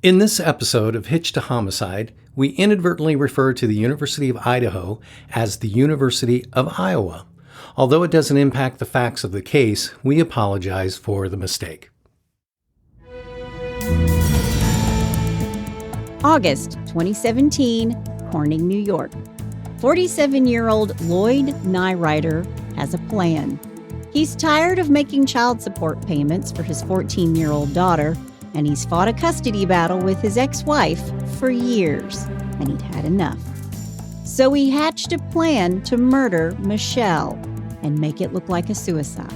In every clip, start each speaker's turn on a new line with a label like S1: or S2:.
S1: In this episode of Hitched to Homicide, we inadvertently refer to the University of Idaho as the University of Iowa. Although it doesn't impact the facts of the case, we apologize for the mistake.
S2: August 2017, Corning, New York. 47-year-old Lloyd Neurauter has a plan. He's tired of making child support payments for his 14-year-old daughter, and he's fought a custody battle with his ex-wife for years, and he'd had enough. So he hatched a plan to murder Michele and make it look like a suicide.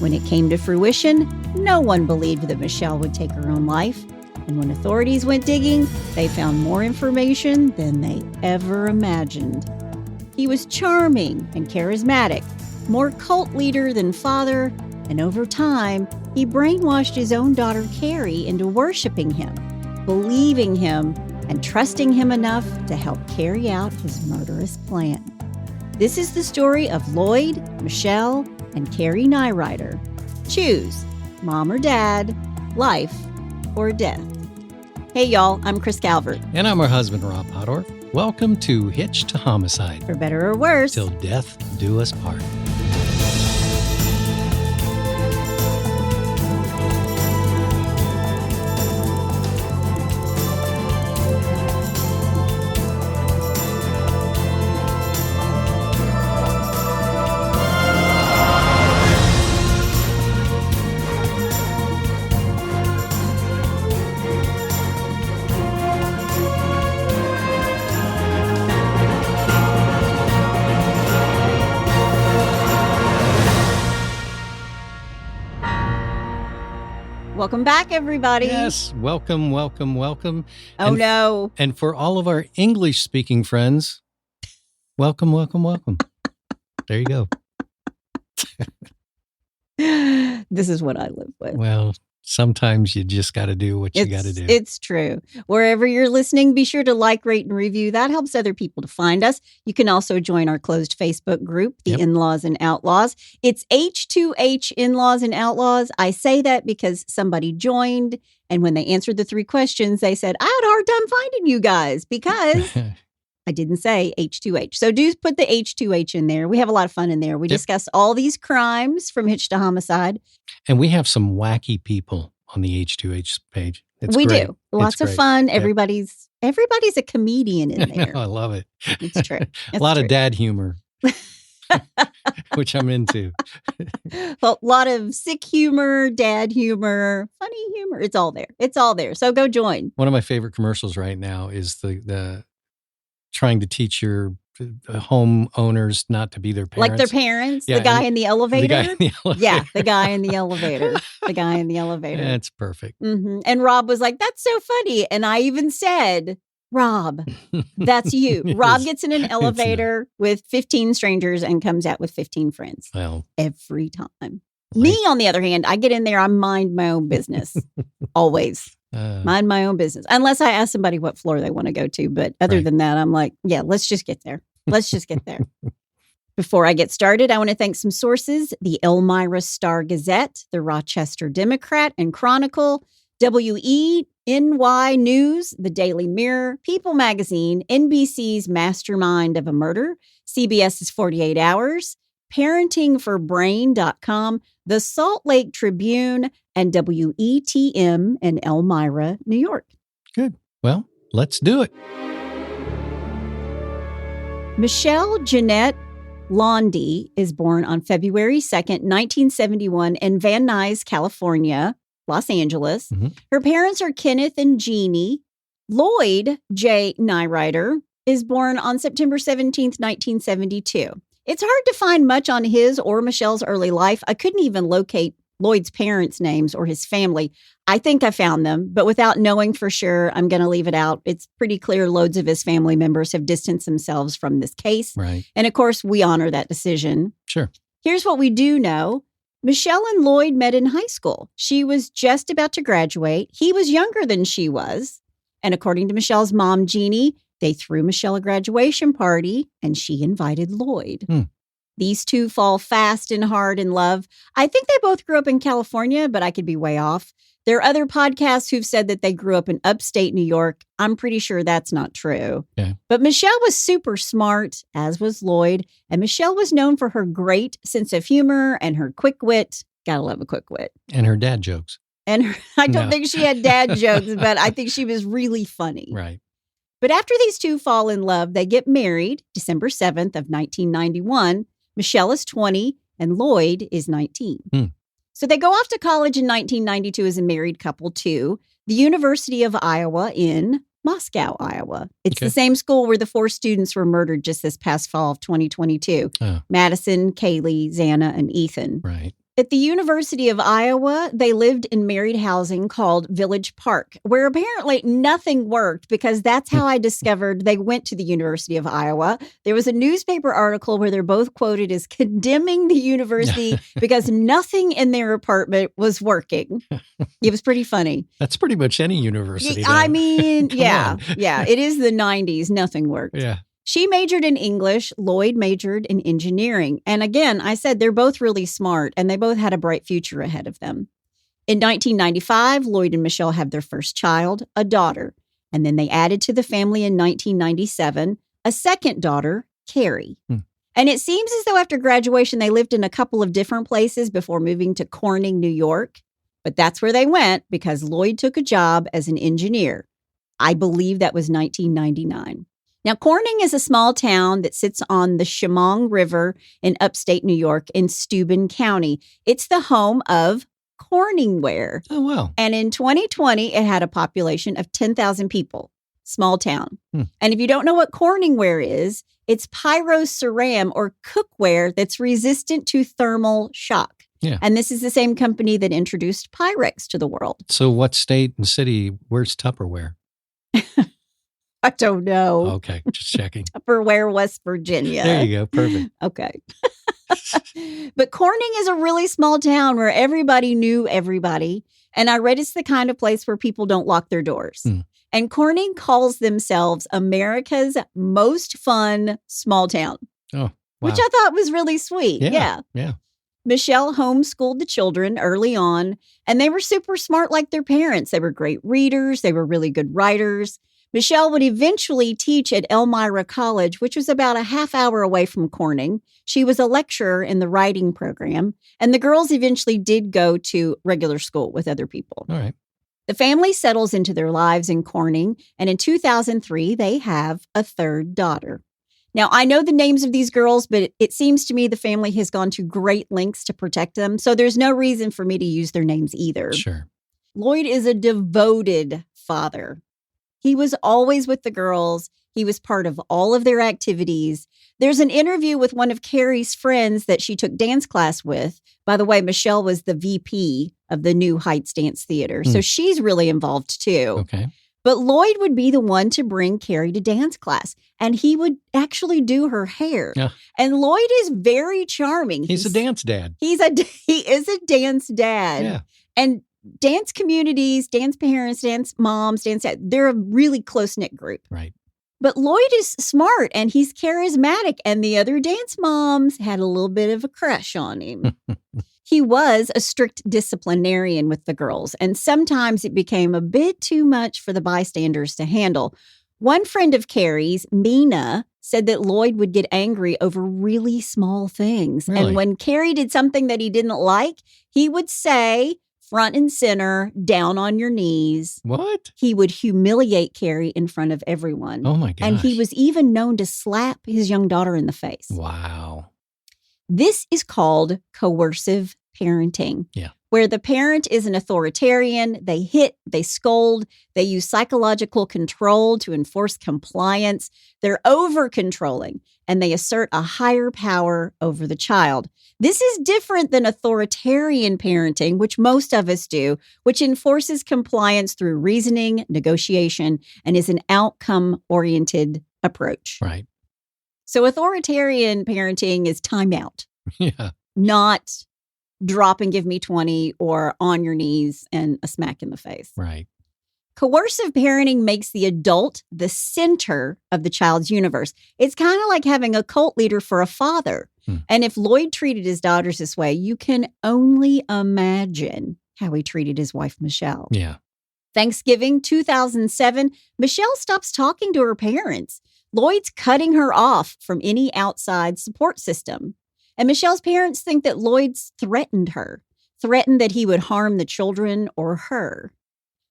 S2: When it came to fruition, no one believed that Michele would take her own life, and when authorities went digging, they found more information than they ever imagined. He was charming and charismatic, more cult leader than father, and over time, he brainwashed his own daughter Karrie into worshiping him, believing him, and trusting him enough to help carry out his murderous plan. This is the story of Lloyd, Michele, and Karrie Neurauter. Choose mom or dad, life or death. Hey y'all, I'm Chris Calvert.
S1: And I'm her husband, Rob Podor. Welcome to Hitched to Homicide.
S2: For better or worse.
S1: Till death do us part.
S2: Welcome back, everybody.
S1: Yes, welcome.
S2: Oh, no.
S1: And for all of our English-speaking friends, welcome. There you go.
S2: This is what I live with.
S1: Well, sometimes you just got to do what you got to do.
S2: It's true. Wherever you're listening, be sure to like, rate, and review. That helps other people to find us. You can also join our closed Facebook group, The In-Laws and Outlaws. It's H2H In-Laws and Outlaws. I say that because somebody joined, and when they answered the 3 questions, they said, I had a hard time finding you guys because I didn't say H2H. So do put the H2H in there. We have a lot of fun in there. We discuss all these crimes from Hitched to Homicide. And
S1: we have some wacky people on the H2H page.
S2: We do. Lots of fun. Everybody's a comedian in there.
S1: I love it.
S2: It's true.
S1: A lot of dad humor, which I'm into.
S2: A lot of sick humor, dad humor, funny humor. It's all there. So go join.
S1: One of my favorite commercials right now is the trying to teach your homeowners not to be their parents.
S2: Like their parents? Yeah, the guy in the elevator? Yeah, the guy in the elevator.
S1: That's perfect.
S2: Mm-hmm. And Rob was like, that's so funny. And I even said, Rob, that's you. Rob gets in an elevator with 15 strangers and comes out with 15 friends.
S1: Well,
S2: every time. Me, on the other hand, I get in there, I mind my own business. Always. Mind my own business. Unless I ask somebody what floor they want to go to. But other than that, I'm like, yeah, let's just get there. Before I get started, I want to thank some sources: the Elmira Star-Gazette, the Rochester Democrat and Chronicle, WENY News, the Daily Mirror, People Magazine, NBC's Mastermind of a Murder, CBS's 48 Hours, parentingforbrain.com, the Salt Lake Tribune, and WETM in Elmira, New York.
S1: Good. Well, let's do it.
S2: Michele Jeanette Laundy is born on February 2nd, 1971 in Van Nuys, California, Los Angeles. Mm-hmm. Her parents are Kenneth and Jeannie. Lloyd J. Neurauter is born on September 17th, 1972. It's hard to find much on his or Michele's early life. I couldn't even locate Lloyd's parents' names or his family. I think I found them, but without knowing for sure, I'm going to leave it out. It's pretty clear loads of his family members have distanced themselves from this case.
S1: Right.
S2: And of course, we honor that decision.
S1: Sure.
S2: Here's what we do know. Michele and Lloyd met in high school. She was just about to graduate. He was younger than she was. And according to Michele's mom, Jeannie, they threw Michele a graduation party and she invited Lloyd. These two fall fast and hard in love. I think they both grew up in California, but I could be way off. There are other podcasts who've said that they grew up in upstate New York. I'm pretty sure that's not true.
S1: Yeah.
S2: But Michele was super smart, as was Lloyd. And Michele was known for her great sense of humor and her quick wit. Gotta love a quick wit.
S1: And her dad jokes.
S2: And I don't think she had dad jokes, but I think she was really funny.
S1: Right.
S2: But after these two fall in love, they get married December 7th of 1991. Michele is 20 and Lloyd is 19. So they go off to college in 1992 as a married couple to the University of Iowa in Moscow, Iowa. It's the same school where the 4 students were murdered just this past fall of 2022. Madison, Kaylee, Xana, and Ethan.
S1: Right.
S2: At the University of Iowa, they lived in married housing called Village Park, where apparently nothing worked because that's how I discovered they went to the University of Iowa. There was a newspaper article where they're both quoted as condemning the university because nothing in their apartment was working. It was pretty funny.
S1: That's pretty much any university.
S2: I mean, yeah. It is the 90s. Nothing worked.
S1: Yeah.
S2: She majored in English. Lloyd majored in engineering. And again, I said they're both really smart and they both had a bright future ahead of them. In 1995, Lloyd and Michele have their first child, a daughter. And then they added to the family in 1997 a second daughter, Karrie. And it seems as though after graduation, they lived in a couple of different places before moving to Corning, New York. But that's where they went because Lloyd took a job as an engineer. I believe that was 1999. Now, Corning is a small town that sits on the Chemung River in upstate New York in Steuben County. It's the home of Corningware.
S1: Oh, wow.
S2: And in 2020, it had a population of 10,000 people. Small town. And if you don't know what Corningware is, it's pyroceram or cookware that's resistant to thermal shock.
S1: Yeah.
S2: And this is the same company that introduced Pyrex to the world.
S1: So what state and city, where's Tupperware?
S2: I don't know.
S1: Okay, just checking.
S2: Tupperware, West Virginia.
S1: There you go. Perfect.
S2: Okay. But Corning is a really small town where everybody knew everybody. And I read it's the kind of place where people don't lock their doors. And Corning calls themselves America's most fun small town.
S1: Oh, wow.
S2: Which I thought was really sweet.
S1: Yeah.
S2: Michele homeschooled the children early on, and they were super smart like their parents. They were great readers. They were really good writers. Michele would eventually teach at Elmira College, which was about a half hour away from Corning. She was a lecturer in the writing program, and the girls eventually did go to regular school with other people.
S1: All right.
S2: The family settles into their lives in Corning, and in 2003, they have a third daughter. Now, I know the names of these girls, but it seems to me the family has gone to great lengths to protect them, so there's no reason for me to use their names either.
S1: Sure.
S2: Lloyd is a devoted father. He was always with the girls. He was part of all of their activities. There's an interview with one of Karrie's friends that she took dance class with. By the way, Michele was the VP of the New Heights Dance Theater, so she's really involved too.
S1: Okay.
S2: But Lloyd would be the one to bring Karrie to dance class, and he would actually do her hair.
S1: Yeah.
S2: And Lloyd is very charming.
S1: He's a dance dad.
S2: He is a dance dad.
S1: Yeah.
S2: And dance communities, dance parents, dance moms, dance dad, they're a really close-knit group.
S1: Right.
S2: But Lloyd is smart and he's charismatic, and the other dance moms had a little bit of a crush on him. He was a strict disciplinarian with the girls, and sometimes it became a bit too much for the bystanders to handle. One friend of Karrie's, Mina, said that Lloyd would get angry over really small things.
S1: Really?
S2: And when Karrie did something that he didn't like, he would say, front and center, down on your knees.
S1: What?
S2: He would humiliate Karrie in front of everyone.
S1: Oh, my gosh.
S2: And he was even known to slap his young daughter in the face.
S1: Wow.
S2: This is called coercive parenting.
S1: Yeah.
S2: Where the parent is an authoritarian, they hit, they scold, they use psychological control to enforce compliance. They're over-controlling, and they assert a higher power over the child. This is different than authoritarian parenting, which most of us do, which enforces compliance through reasoning, negotiation, and is an outcome-oriented approach.
S1: Right.
S2: So authoritarian parenting is timeout.
S1: Yeah.
S2: Not drop and give me 20 or on your knees and a smack in the face.
S1: Right.
S2: Coercive parenting makes the adult the center of the child's universe. It's kind of like having a cult leader for a father. And if Lloyd treated his daughters this way, you can only imagine how he treated his wife, Michele.
S1: Yeah.
S2: Thanksgiving 2007, Michele stops talking to her parents. Lloyd's cutting her off from any outside support system. And Michelle's parents think that Lloyd's threatened her, threatened that he would harm the children or her.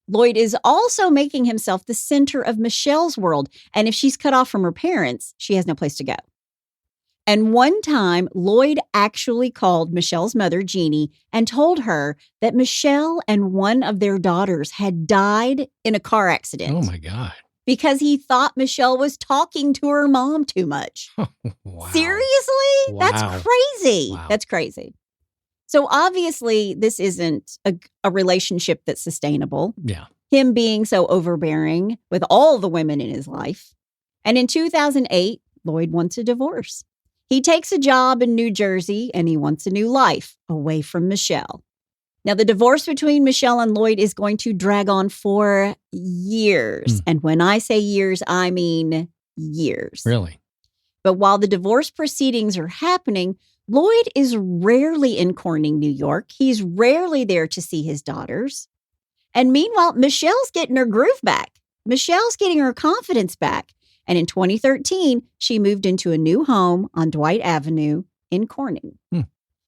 S2: Lloyd is also making himself the center of Michelle's world. And if she's cut off from her parents, she has no place to go. And one time, Lloyd actually called Michelle's mother, Jeannie, and told her that Michele and one of their daughters had died in a car accident.
S1: Oh, my God.
S2: Because he thought Michele was talking to her mom too much.
S1: Wow.
S2: Seriously?
S1: Wow.
S2: That's crazy.
S1: Wow.
S2: That's crazy. So obviously, this isn't a relationship that's sustainable.
S1: Yeah.
S2: Him being so overbearing with all the women in his life. And in 2008, Lloyd wants a divorce. He takes a job in New Jersey and he wants a new life away from Michele. Now, the divorce between Michele and Lloyd is going to drag on for years. And when I say years, I mean years.
S1: Really?
S2: But while the divorce proceedings are happening, Lloyd is rarely in Corning, New York. He's rarely there to see his daughters. And meanwhile, Michelle's getting her groove back. Michelle's getting her confidence back. And in 2013, she moved into a new home on Dwight Avenue in Corning.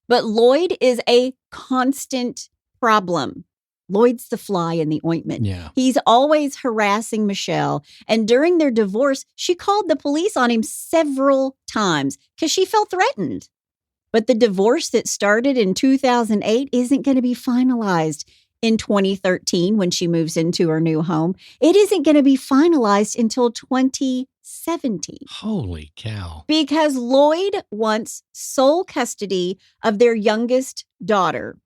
S2: But Lloyd is a constant problem. Lloyd's the fly in the ointment.
S1: Yeah.
S2: He's always harassing Michele. And during their divorce, she called the police on him several times because she felt threatened. But the divorce that started in 2008 isn't going to be finalized in 2013 when she moves into her new home. It isn't going to be finalized until 2017.
S1: Holy cow.
S2: Because Lloyd wants sole custody of their youngest daughter.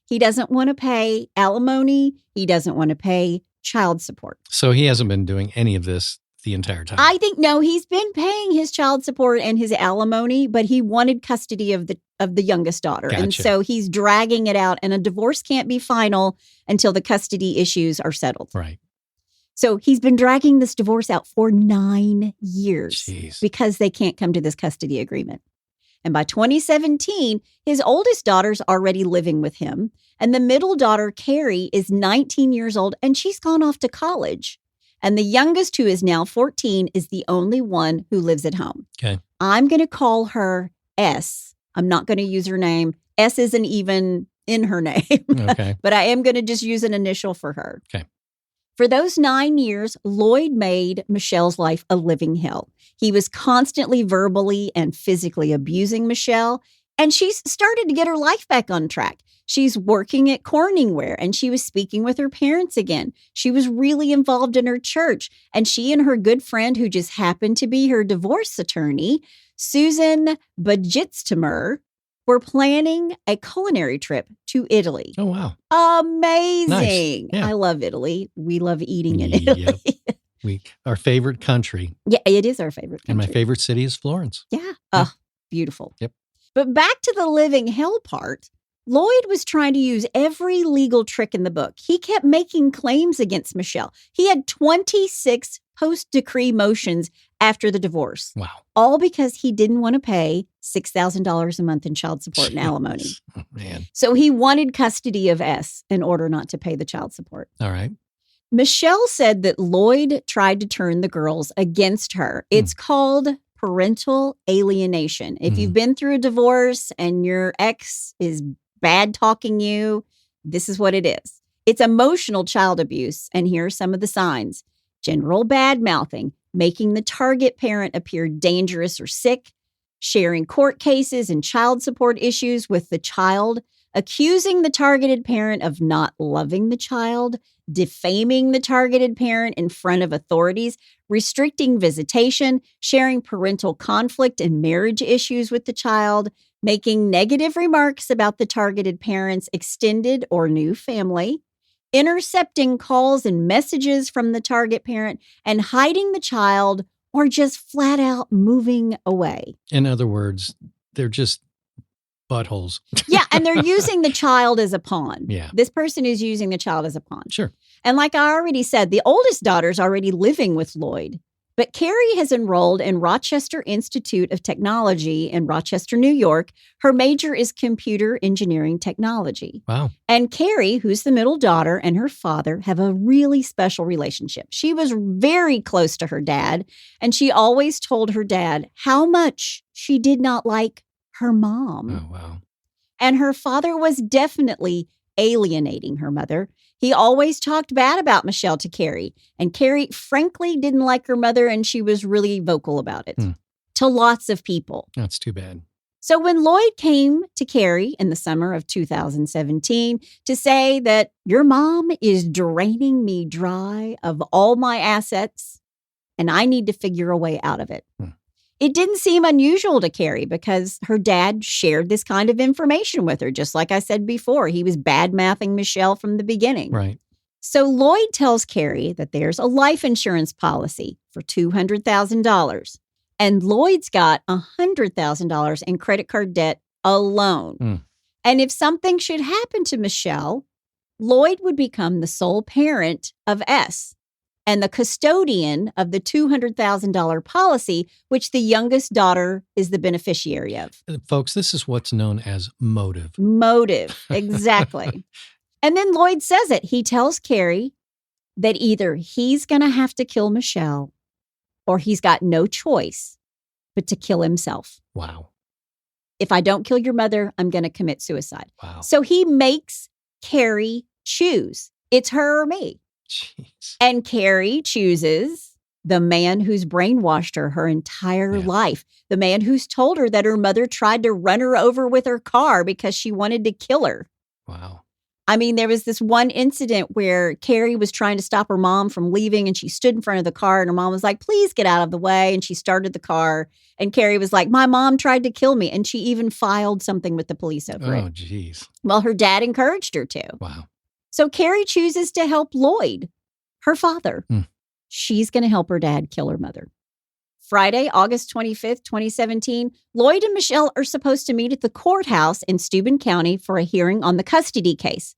S2: He doesn't want to pay alimony. He doesn't want to pay child support.
S1: So he hasn't been doing any of this the entire time.
S2: I think, no, he's been paying his child support and his alimony, but he wanted custody of the youngest daughter.
S1: Gotcha.
S2: And so he's dragging it out, and a divorce can't be final until the custody issues are settled.
S1: Right.
S2: So he's been dragging this divorce out for 9 years.
S1: Jeez.
S2: Because they can't come to this custody agreement. And by 2017, his oldest daughter's already living with him. And the middle daughter, Karrie, is 19 years old, and she's gone off to college. And the youngest, who is now 14, is the only one who lives at home.
S1: Okay.
S2: I'm going to call her S. I'm not going to use her name. S isn't even in her name.
S1: Okay.
S2: But I am going to just use an initial for her.
S1: Okay.
S2: For those 9 years, Lloyd made Michelle's life a living hell. He was constantly verbally and physically abusing Michele, and she's started to get her life back on track. She's working at Corningware, and she was speaking with her parents again. She was really involved in her church, and she and her good friend, who just happened to be her divorce attorney, Susan Bajitstimer, were planning a culinary trip to Italy.
S1: Oh, wow.
S2: Amazing.
S1: Nice. Yeah.
S2: I love Italy. We love eating in Italy.
S1: Our favorite country.
S2: Yeah, it is our favorite country.
S1: And my favorite city is Florence.
S2: Yeah. Oh, beautiful.
S1: Yep.
S2: But back to the living hell part. Lloyd was trying to use every legal trick in the book. He kept making claims against Michele. He had 26 post-decree motions after the divorce.
S1: Wow.
S2: All because he didn't want to pay $6,000 a month in child support and alimony.
S1: Oh, man.
S2: So he wanted custody of S in order not to pay the child support.
S1: All right.
S2: Michele said that Lloyd tried to turn the girls against her. It's called parental alienation. If you've been through a divorce and your ex is bad talking you, this is what it is. It's emotional child abuse. And here are some of the signs. General bad mouthing, making the target parent appear dangerous or sick, sharing court cases and child support issues with the child, accusing the targeted parent of not loving the child, defaming the targeted parent in front of authorities, restricting visitation, sharing parental conflict and marriage issues with the child, making negative remarks about the targeted parent's extended or new family, intercepting calls and messages from the target parent, and hiding the child or just flat out moving away.
S1: In other words, they're just buttholes.
S2: Yeah, and they're using the child as a pawn.
S1: Yeah.
S2: This person is using the child as a pawn.
S1: Sure.
S2: And like I already said, the oldest daughter's already living with Lloyd. But Karrie has enrolled in Rochester Institute of Technology in Rochester, New York. Her major is computer engineering technology.
S1: Wow.
S2: And Karrie, who's the middle daughter, and her father have a really special relationship. She was very close to her dad, and she always told her dad how much she did not like her mom.
S1: Oh, wow.
S2: And her father was definitely alienating her mother. He always talked bad about Michele to Karrie, and Karrie frankly didn't like her mother, and she was really vocal about it to lots of people.
S1: That's too bad.
S2: So when Lloyd came to Karrie in the summer of 2017 to say that your mom is draining me dry of all my assets and I need to figure a way out of it. It didn't seem unusual to Karrie because her dad shared this kind of information with her. Just like I said before, he was bad-mouthing Michele from the beginning.
S1: Right.
S2: So Lloyd tells Karrie that there's a life insurance policy for $200,000. And Lloyd's got $100,000 in credit card debt alone. And if something should happen to Michele, Lloyd would become the sole parent of S and the custodian of the $200,000 policy, which the youngest daughter is the beneficiary of.
S1: Folks, this is what's known as motive.
S2: Motive, exactly. And then Lloyd says it. He tells Karrie that either he's going to have to kill Michele or he's got no choice but to kill himself.
S1: Wow.
S2: If I don't kill your mother, I'm going to commit suicide.
S1: Wow.
S2: So he makes Karrie choose. It's her or me.
S1: Jeez.
S2: And Karrie chooses the man who's brainwashed her entire life. The man who's told her that her mother tried to run her over with her car because she wanted to kill her.
S1: Wow.
S2: I mean, there was this one incident where Karrie was trying to stop her mom from leaving and she stood in front of the car and her mom was like, please get out of the way. And she started the car and Karrie was like, my mom tried to kill me. And she even filed something with the police over it.
S1: Oh, geez.
S2: Well, her dad encouraged her to.
S1: Wow.
S2: So Karrie chooses to help Lloyd, her father. She's going to help her dad kill her mother. Friday, August 25th, 2017, Lloyd and Michele are supposed to meet at the courthouse in Steuben County for a hearing on the custody case.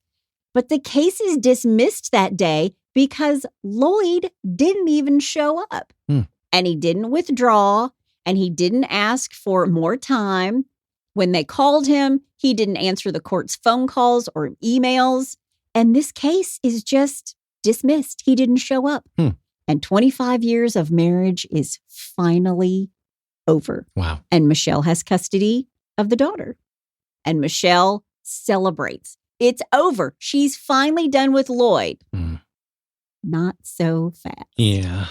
S2: But the case is dismissed that day because Lloyd didn't even show up. And he didn't withdraw, and he didn't ask for more time. When they called him, he didn't answer the court's phone calls or emails. And this case is just dismissed. He didn't show up. And 25 years of marriage is finally over.
S1: Wow.
S2: And Michele has custody of the daughter. And Michele celebrates. It's over. She's finally done with Lloyd. Not so fast.
S1: Yeah.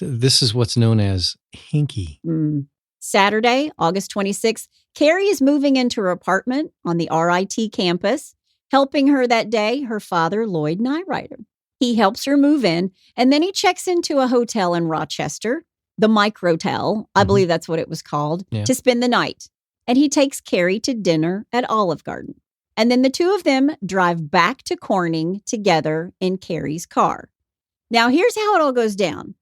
S1: This is what's known as hinky.
S2: Saturday, August 26th, Karrie is moving into her apartment on the RIT campus. Helping her that day, her father, Lloyd Neurauter. He helps her move in, and then he checks into a hotel in Rochester, the Microtel, I believe that's what it was called, to spend the night. And he takes Karrie to dinner at Olive Garden. And then the two of them drive back to Corning together in Karrie's car. Now, here's how it all goes down.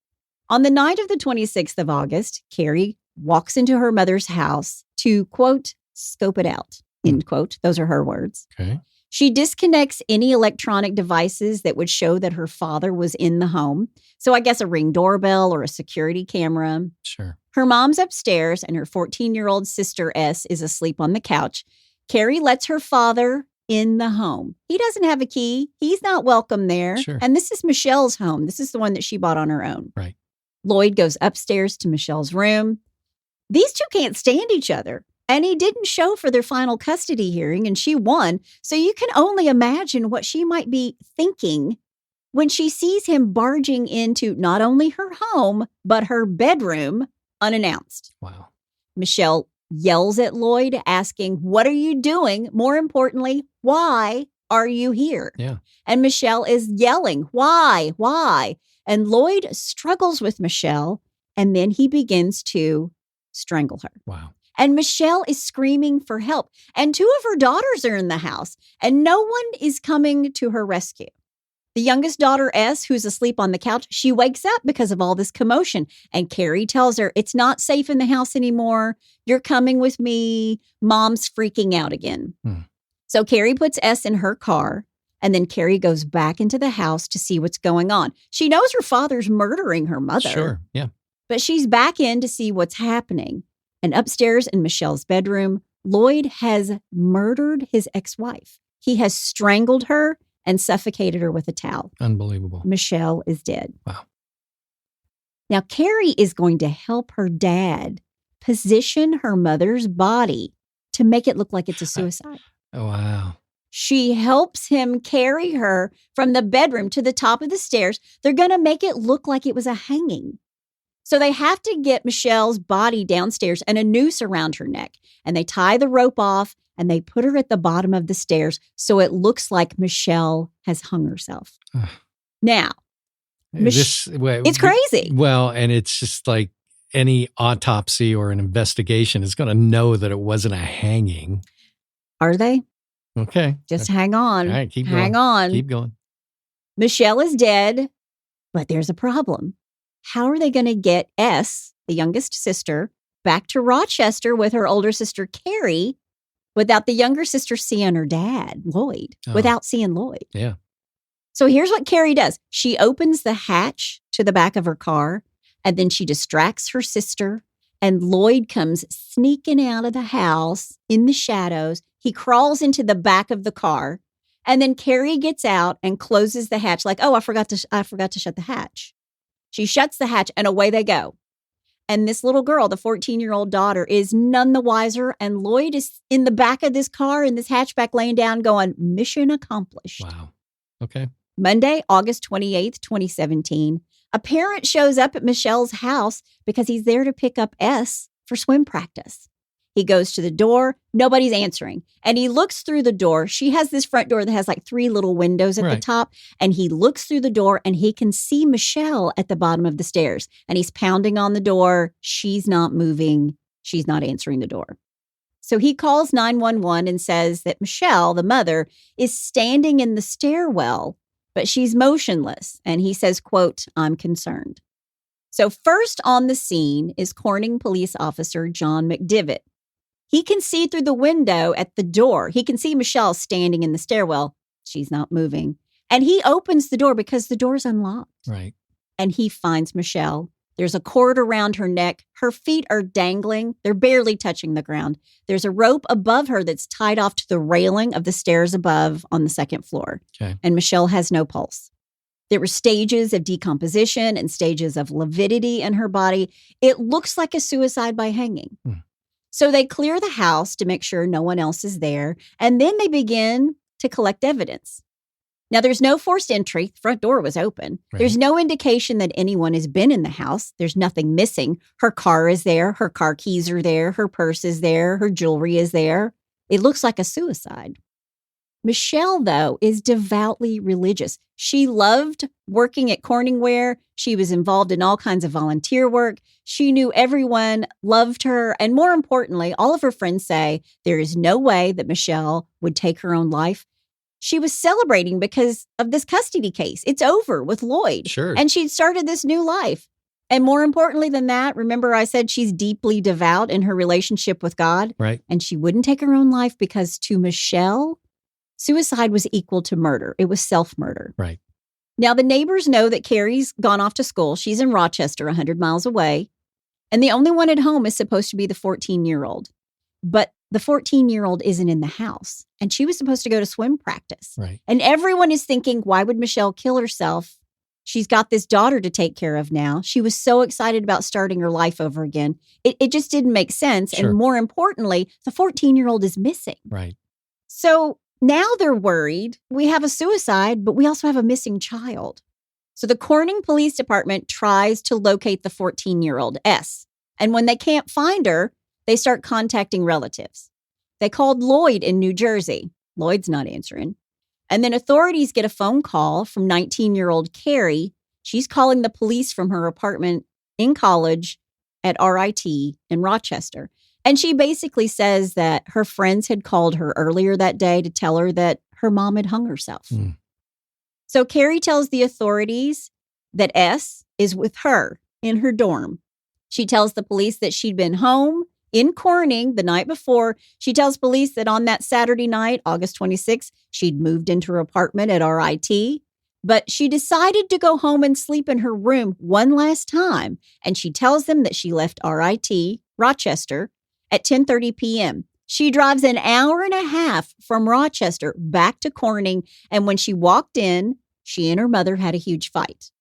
S2: On the night of the 26th of August, Karrie walks into her mother's house to, quote, scope it out, end quote. Those are her words.
S1: Okay.
S2: She disconnects any electronic devices that would show that her father was in the home. So I guess a Ring doorbell or a security camera.
S1: Sure.
S2: Her mom's upstairs and her 14-year-old sister S is asleep on the couch. Karrie lets her father in the home. He doesn't have a key. He's not welcome there.
S1: Sure.
S2: And this is Michele's home. This is the one that she bought on her own.
S1: Right.
S2: Lloyd goes upstairs to Michele's room. These two can't stand each other. And he didn't show for their final custody hearing, and she won. So you can only imagine what she might be thinking when she sees him barging into not only her home, but her bedroom unannounced.
S1: Wow.
S2: Michele yells at Lloyd, asking, what are you doing? More importantly, why are you here?
S1: Yeah.
S2: And Michele is yelling, why? And Lloyd struggles with Michele, and then he begins to strangle her.
S1: Wow.
S2: And Michele is screaming for help. And two of her daughters are in the house, and no one is coming to her rescue. The youngest daughter, S, who's asleep on the couch, she wakes up because of all this commotion. And Karrie tells her, it's not safe in the house anymore. You're coming with me. Mom's freaking out again. So Karrie puts S in her car, and then Karrie goes back into the house to see what's going on. She knows her father's murdering her mother.
S1: Sure, yeah.
S2: But she's back in to see what's happening. And upstairs in Michelle's bedroom, Lloyd has murdered his ex-wife. He has strangled her and suffocated her with a towel.
S1: Unbelievable.
S2: Michele is dead.
S1: Wow.
S2: Now, Karrie is going to help her dad position her mother's body to make it look like it's a suicide.
S1: Oh, wow.
S2: She helps him carry her from the bedroom to the top of the stairs. They're going to make it look like it was a hanging. So they have to get Michelle's body downstairs and a noose around her neck. And they tie the rope off and they put her at the bottom of the stairs so it looks like Michele has hung herself. Now, it's crazy.
S1: Well, and it's just like any autopsy or an investigation is going to know that it wasn't a hanging.
S2: Are they?
S1: Okay.
S2: Just hang on.
S1: All right, keep
S2: hang
S1: going.
S2: on.
S1: Keep going.
S2: Michele is dead, but there's a problem. How are they going to get S, the youngest sister, back to Rochester with her older sister, Karrie, without the younger sister seeing her dad, Lloyd, without seeing Lloyd?
S1: Yeah.
S2: So here's what Karrie does. She opens the hatch to the back of her car, and then she distracts her sister, and Lloyd comes sneaking out of the house in the shadows. He crawls into the back of the car, and then Karrie gets out and closes the hatch like, oh, I forgot to shut the hatch. She shuts the hatch, and away they go. And this little girl, the 14-year-old daughter, is none the wiser. And Lloyd is in the back of this car in this hatchback laying down going, mission accomplished.
S1: Wow. Okay.
S2: Monday, August 28th, 2017, a parent shows up at Michelle's house because he's there to pick up S for swim practice. He goes to the door. Nobody's answering. And he looks through the door. She has this front door that has like 3 little windows at the top. And he looks through the door and he can see Michele at the bottom of the stairs. And he's pounding on the door. She's not moving. She's not answering the door. So he calls 911 and says that Michele, the mother, is standing in the stairwell, but she's motionless. And he says, quote, I'm concerned. So first on the scene is Corning police officer John McDivitt. He can see through the window at the door. He can see Michele standing in the stairwell. She's not moving. And he opens the door because the door's unlocked.
S1: Right.
S2: And he finds Michele. There's a cord around her neck. Her feet are dangling. They're barely touching the ground. There's a rope above her that's tied off to the railing of the stairs above on the second floor.
S1: Okay.
S2: And Michele has no pulse. There were stages of decomposition and stages of lividity in her body. It looks like a suicide by hanging. So they clear the house to make sure no one else is there. And then they begin to collect evidence. Now, there's no forced entry. The front door was open.
S1: Right.
S2: There's no indication that anyone has been in the house. There's nothing missing. Her car is there. Her car keys are there. Her purse is there. Her jewelry is there. It looks like a suicide. Michele, though, is devoutly religious. She loved working at Corningware. She was involved in all kinds of volunteer work. She knew everyone loved her. And more importantly, all of her friends say there is no way that Michele would take her own life. She was celebrating because of this custody case. It's over with Lloyd.
S1: Sure.
S2: And she'd started this new life. And more importantly than that, remember I said she's deeply devout in her relationship with God?
S1: Right.
S2: And she wouldn't take her own life because to Michele, suicide was equal to murder. It was self-murder.
S1: Right.
S2: Now, the neighbors know that Karrie's gone off to school. She's in Rochester, 100 miles away. And the only one at home is supposed to be the 14-year-old. But the 14-year-old isn't in the house. And she was supposed to go to swim practice.
S1: Right.
S2: And everyone is thinking, why would Michele kill herself? She's got this daughter to take care of now. She was so excited about starting her life over again. It just didn't make sense.
S1: Sure.
S2: And more importantly, the 14-year-old is missing.
S1: Right.
S2: So now they're worried. We have a suicide, but we also have a missing child. So the Corning Police Department tries to locate the 14-year-old, S. And when they can't find her, they start contacting relatives. They called Lloyd in New Jersey. Lloyd's not answering. And then authorities get a phone call from 19-year-old Karrie. She's calling the police from her apartment in college at RIT in Rochester. And she basically says that her friends had called her earlier that day to tell her that her mom had hung herself. So Karrie tells the authorities that S is with her in her dorm. She tells the police that she'd been home in Corning the night before. She tells police that on that Saturday night, August 26th, she'd moved into her apartment at RIT. But she decided to go home and sleep in her room one last time, and she tells them that she left RIT, Rochester, at 10:30 p.m. She drives an hour and a half from Rochester back to Corning, and when she walked in, she and her mother had a huge fight.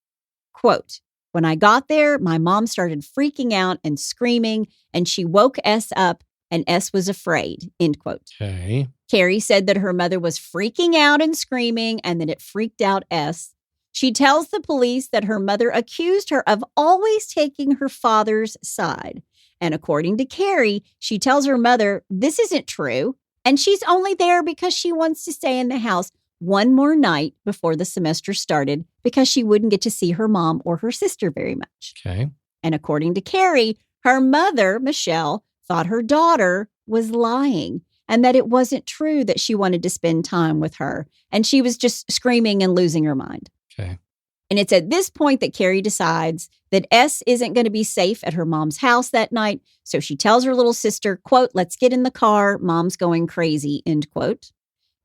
S2: Quote, "When I got there, my mom started freaking out and screaming, and she woke S up, and S was afraid," end quote.
S1: Okay.
S2: Karrie said that her mother was freaking out and screaming and that it freaked out S. She tells the police that her mother accused her of always taking her father's side. And according to Karrie, she tells her mother this isn't true, and she's only there because she wants to stay in the house one more night before the semester started because she wouldn't get to see her mom or her sister very much.
S1: Okay.
S2: And according to Karrie, her mother, Michele, thought her daughter was lying and that it wasn't true that she wanted to spend time with her. And she was just screaming and losing her mind.
S1: Okay.
S2: And it's at this point that Karrie decides that S isn't going to be safe at her mom's house that night. So she tells her little sister, quote, "Let's get in the car. Mom's going crazy," end quote.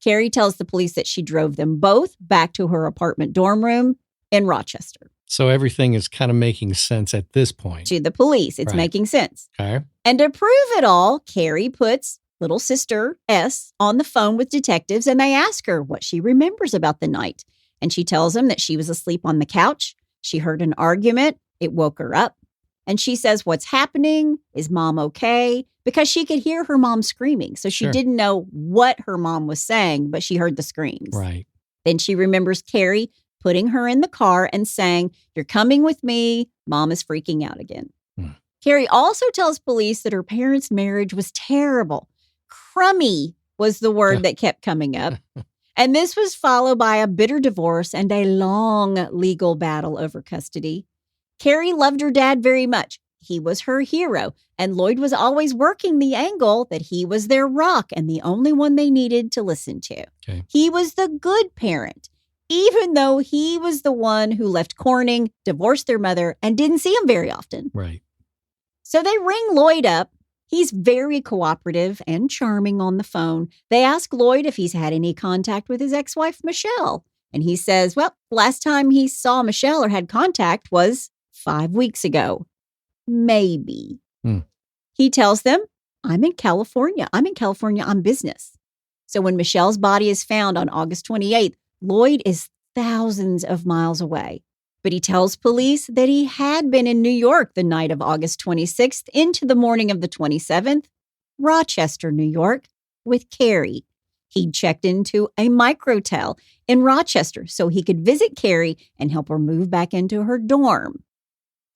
S2: Karrie tells the police that she drove them both back to her apartment dorm room in Rochester.
S1: So everything is kind of making sense at this point.
S2: To the police, it's
S1: Right.
S2: making sense.
S1: Okay.
S2: And to prove it all, Karrie puts little sister S on the phone with detectives, and they ask her what she remembers about the night. And she tells them that she was asleep on the couch. She heard an argument. It woke her up. And she says, "What's happening? Is mom okay?" Because she could hear her mom screaming. So she
S1: Sure.
S2: didn't know what her mom was saying, but she heard the screams.
S1: Right.
S2: Then she remembers Karrie putting her in the car and saying, "You're coming with me. Mom is freaking out again." Karrie also tells police that her parents' marriage was terrible. Crummy was the word that kept coming up. And this was followed by a bitter divorce and a long legal battle over custody. Karrie loved her dad very much. He was her hero, and Lloyd was always working the angle that he was their rock and the only one they needed to listen to.
S1: Okay.
S2: He was the good parent, even though he was the one who left Corning, divorced their mother, and didn't see him very often.
S1: Right.
S2: So they ring Lloyd up. He's very cooperative and charming on the phone. They ask Lloyd if he's had any contact with his ex-wife, Michele. And he says, well, last time he saw Michele or had contact was 5 weeks ago. Maybe. He tells them, I'm in California on business. So when Michelle's body is found on August 28th, Lloyd is thousands of miles away. But he tells police that he had been in New York the night of August 26th into the morning of the 27th, Rochester, New York, with Karrie. He'd checked into a microtel in Rochester so he could visit Karrie and help her move back into her dorm.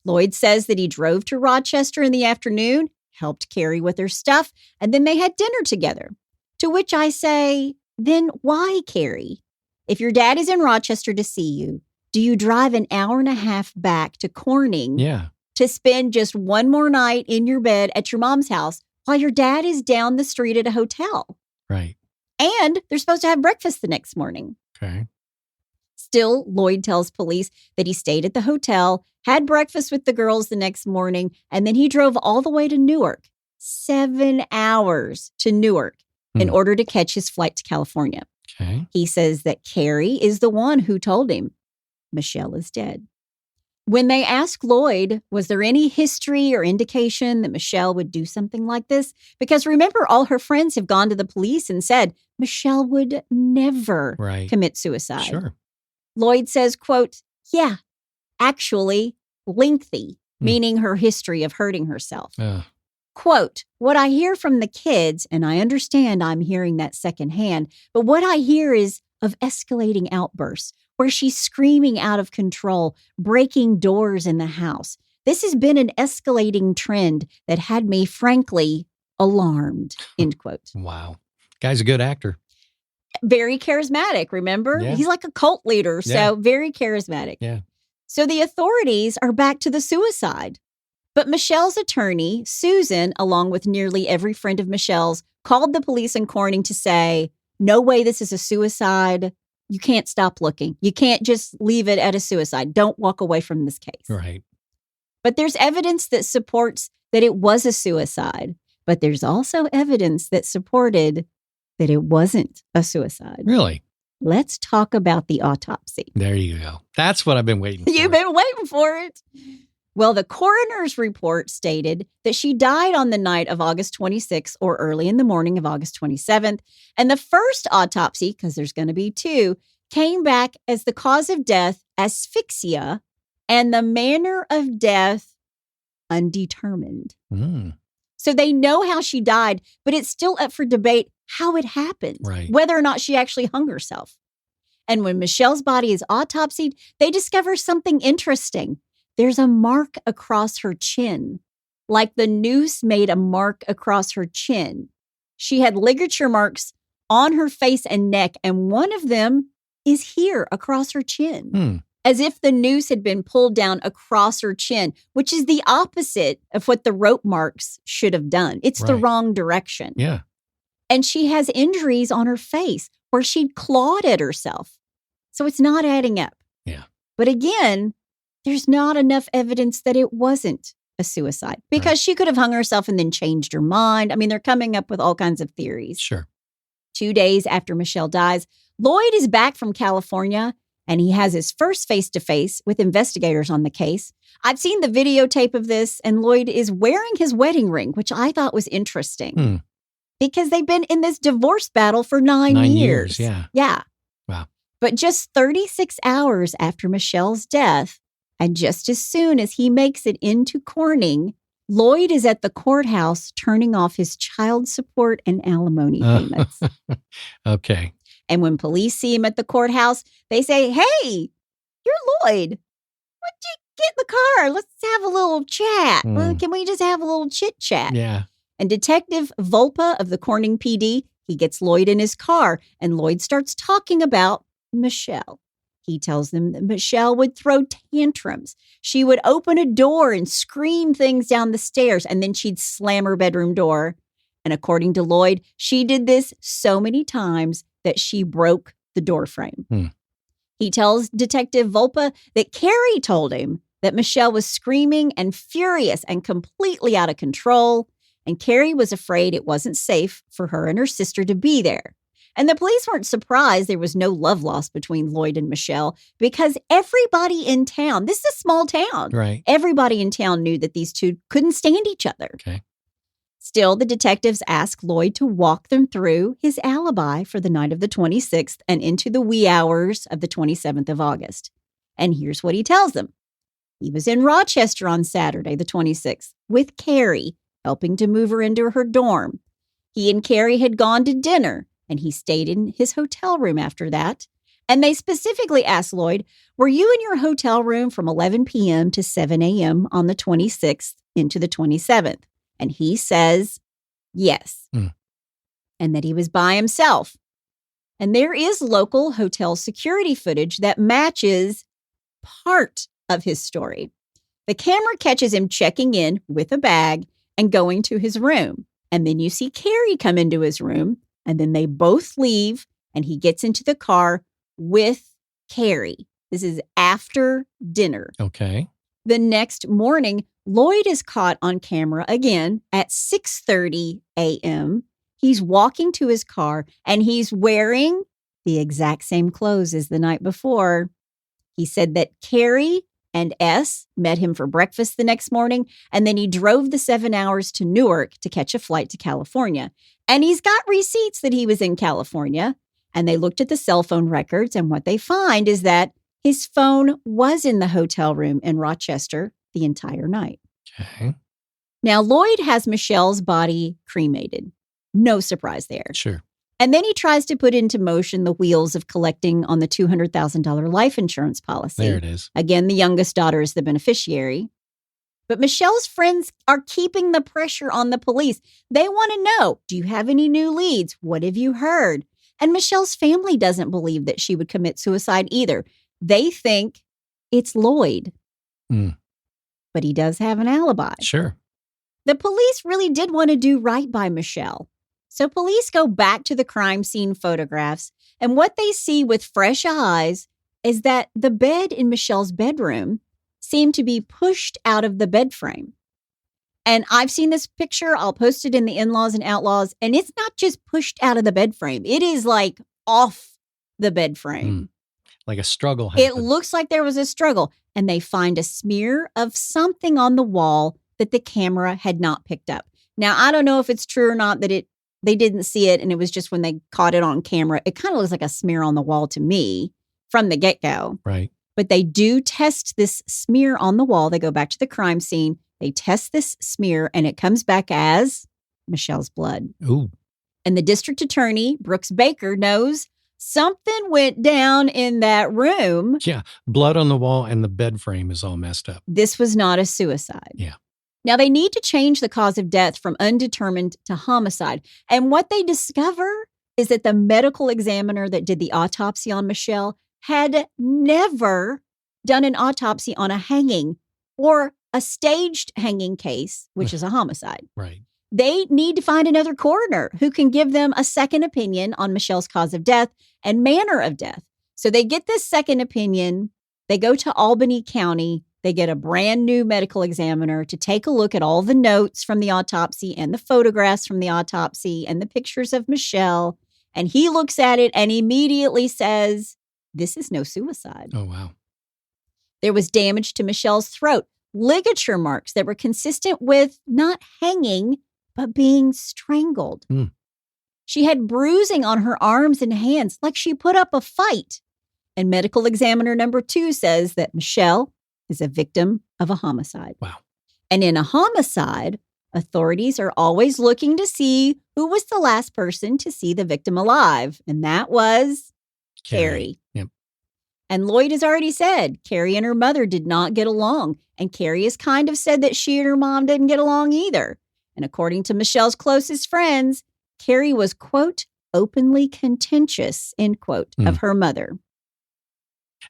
S2: Lloyd says that he drove to Rochester in the afternoon, helped Karrie with her stuff, and then they had dinner together. To which I say, then why, Karrie? If your dad is in Rochester to see you, do you drive an hour and a half back to Corning to spend just one more night in your bed at your mom's house while your dad is down the street at a hotel?
S1: Right.
S2: And they're supposed to have breakfast the next morning.
S1: Okay.
S2: Still, Lloyd tells police that he stayed at the hotel, had breakfast with the girls the next morning, and then he drove all the way to Newark, 7 hours to Newark, in order to catch his flight to California.
S1: Okay.
S2: He says that Karrie is the one who told him Michele is dead. When they asked Lloyd, was there any history or indication that Michele would do something like this? Because remember, all her friends have gone to the police and said Michele would never commit suicide.
S1: Sure.
S2: Lloyd says, quote, yeah, actually lengthy, meaning her history of hurting herself. Quote, what I hear from the kids, and I understand I'm hearing that secondhand, but what I hear is of escalating outbursts where she's screaming out of control, breaking doors in the house. This has been an escalating trend that had me, frankly, alarmed, end quote.
S1: Wow. Guy's a good actor.
S2: Very charismatic, remember?
S1: Yeah.
S2: He's like a cult leader, so very charismatic.
S1: Yeah.
S2: So the authorities are back to the suicide. But Michelle's attorney, Susan, along with nearly every friend of Michelle's, called the police in Corning to say, no way this is a suicide. You can't stop looking. You can't just leave it at a suicide. Don't walk away from this case.
S1: Right.
S2: But there's evidence that supports that it was a suicide. But there's also evidence that supported that it wasn't a suicide.
S1: Really?
S2: Let's talk about the autopsy.
S1: There you go. That's what I've been waiting for.
S2: You've been waiting for it. Well, the coroner's report stated that she died on the night of August 26th or early in the morning of August 27th. And the first autopsy, because there's going to be two, came back as the cause of death asphyxia and the manner of death undetermined. So they know how she died, but it's still up for debate how it happened,
S1: right,
S2: whether or not she actually hung herself. And when Michelle's body is autopsied, they discover something interesting. There's a mark across her chin, like the noose made a mark across her chin. She had ligature marks on her face and neck, and one of them is here across her chin, as if the noose had been pulled down across her chin, which is the opposite of what the rope marks should have done. It's the wrong direction.
S1: Yeah.
S2: And she has injuries on her face where she'd clawed at herself. So it's not adding up.
S1: Yeah.
S2: But again, there's not enough evidence that it wasn't a suicide because she could have hung herself and then changed her mind. I mean, they're coming up with all kinds of theories.
S1: Sure.
S2: 2 days after Michele dies, Lloyd is back from California and he has his first face-to-face with investigators on the case. I've seen the videotape of this, and Lloyd is wearing his wedding ring, which I thought was interesting because they've been in this divorce battle for 9 years.
S1: Yeah.
S2: Yeah.
S1: Wow.
S2: But just 36 hours after Michelle's death, and just as soon as he makes it into Corning, Lloyd is at the courthouse turning off his child support and alimony payments.
S1: Okay.
S2: And when police see him at the courthouse, they say, "Hey, you're Lloyd. Why don't you get in the car? Let's have a little chat. Well, can we just have a little chit chat?"
S1: Yeah.
S2: And Detective Volpa of the Corning PD, he gets Lloyd in his car, and Lloyd starts talking about Michele. He tells them that Michele would throw tantrums. She would open a door and scream things down the stairs, and then she'd slam her bedroom door. And according to Lloyd, she did this so many times that she broke the door frame. He tells Detective Volpa that Karrie told him that Michele was screaming and furious and completely out of control, and Karrie was afraid it wasn't safe for her and her sister to be there. And the police weren't surprised there was no love lost between Lloyd and Michele because everybody in town, this is a small town,
S1: right?
S2: Everybody in town knew that these two couldn't stand each other.
S1: Okay.
S2: Still, the detectives asked Lloyd to walk them through his alibi for the night of the 26th and into the wee hours of the 27th of August. And here's what he tells them. He was in Rochester on Saturday, the 26th, with Karrie, helping to move her into her dorm. He and Karrie had gone to dinner, and he stayed in his hotel room after that. And they specifically asked Lloyd, "Were you in your hotel room from 11 p.m. to 7 a.m. on the 26th into the 27th? And he says, yes, and that he was by himself. And there is local hotel security footage that matches part of his story. The camera catches him checking in with a bag and going to his room. And then you see Karrie come into his room, and then they both leave, and he gets into the car with Karrie. This is after dinner.
S1: Okay.
S2: The next morning, Lloyd is caught on camera again at 6:30 a.m. He's walking to his car, and he's wearing the exact same clothes as the night before. He said that Karrie and S met him for breakfast the next morning, and then he drove the 7 hours to Newark to catch a flight to California. And he's got receipts that he was in California, and they looked at the cell phone records, and what they find is that his phone was in the hotel room in Rochester the entire night.
S1: Okay.
S2: Now, Lloyd has Michelle's body cremated. No surprise there.
S1: Sure.
S2: And then he tries to put into motion the wheels of collecting on the $200,000 life insurance policy.
S1: There it is.
S2: Again, the youngest daughter is the beneficiary. But Michelle's friends are keeping the pressure on the police. They want to know, do you have any new leads? What have you heard? And Michelle's family doesn't believe that she would commit suicide either. They think it's Lloyd. But he does have an alibi.
S1: Sure.
S2: The police really did want to do right by Michele. So police go back to the crime scene photographs, and what they see with fresh eyes is that the bed in Michelle's bedroom seemed to be pushed out of the bed frame. And I've seen this picture. I'll post it in the In-Laws and Outlaws, and it's not just pushed out of the bed frame. It is like off the bed frame.
S1: Like a struggle happened.
S2: It looks like there was a struggle. And they find a smear of something on the wall that the camera had not picked up. Now, I don't know if it's true or not that they didn't see it and it was just when they caught it on camera. It kind of looks like a smear on the wall to me from the get-go.
S1: Right.
S2: But they do test this smear on the wall. They go back to the crime scene. They test this smear and it comes back as Michelle's blood.
S1: Ooh.
S2: And the district attorney, Brooks Baker, knows something went down in that room.
S1: Yeah. Blood on the wall and the bed frame is all messed up.
S2: This was not a suicide.
S1: Yeah.
S2: Now, they need to change the cause of death from undetermined to homicide. And what they discover is that the medical examiner that did the autopsy on Michele had never done an autopsy on a hanging or a staged hanging case, which is a homicide.
S1: Right.
S2: They need to find another coroner who can give them a second opinion on Michelle's cause of death and manner of death. So they get this second opinion. They go to Albany County. They get a brand new medical examiner to take a look at all the notes from the autopsy and the photographs from the autopsy and the pictures of Michele. And he looks at it and immediately says, this is no suicide.
S1: Oh, wow.
S2: There was damage to Michelle's throat, ligature marks that were consistent with not hanging, but being strangled. She had bruising on her arms and hands, like she put up a fight. And medical examiner number 2 says that Michele is a victim of a homicide.
S1: Wow.
S2: And in a homicide, authorities are always looking to see who was the last person to see the victim alive. And that was Karrie.
S1: Yep.
S2: And Lloyd has already said Karrie and her mother did not get along. And Karrie has kind of said that she and her mom didn't get along either. And according to Michelle's closest friends, Karrie was, quote, openly contentious, end quote, of her mother.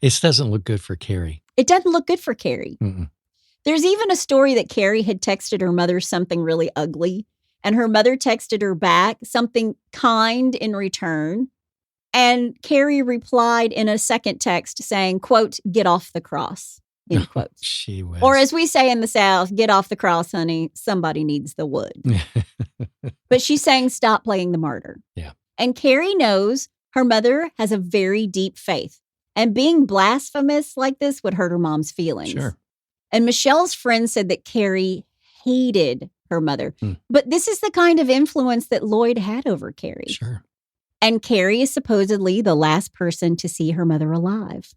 S1: This doesn't look good for Karrie.
S2: It doesn't look good for Karrie.
S1: Mm-mm.
S2: There's even a story that Karrie had texted her mother something really ugly, and her mother texted her back something kind in return. And Karrie replied in a second text saying, quote, get off the cross, end quote.
S1: She was.
S2: Or as we say in the South, get off the cross, honey. Somebody needs the wood. But she's saying, stop playing the martyr.
S1: Yeah.
S2: And Karrie knows her mother has a very deep faith. And being blasphemous like this would hurt her mom's feelings.
S1: Sure.
S2: And Michelle's friend said that Karrie hated her mother. But this is the kind of influence that Lloyd had over Karrie.
S1: Sure.
S2: And Karrie is supposedly the last person to see her mother alive.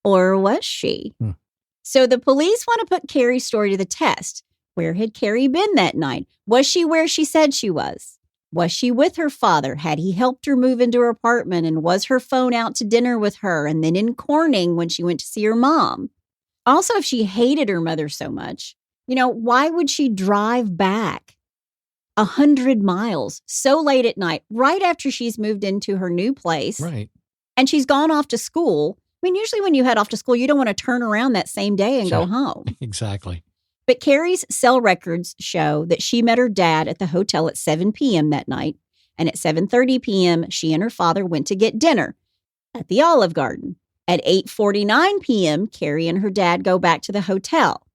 S2: Or was she? So the police want to put Karrie's story to the test. Where had Karrie been that night? Was she where she said she was? Was she with her father? Had he helped her move into her apartment? And was her phone out to dinner with her? And then in Corning when she went to see her mom? Also, if she hated her mother so much, why would she drive back 100 miles so late at night, right after she's moved into her new place?
S1: Right.
S2: And she's gone off to school. I mean, usually when you head off to school, you don't want to turn around that same day and go home.
S1: Exactly.
S2: But Karrie's cell records show that she met her dad at the hotel at 7 p.m. that night. And at 7:30 p.m., she and her father went to get dinner at the Olive Garden. At 8:49 p.m., Karrie and her dad go back to the hotel.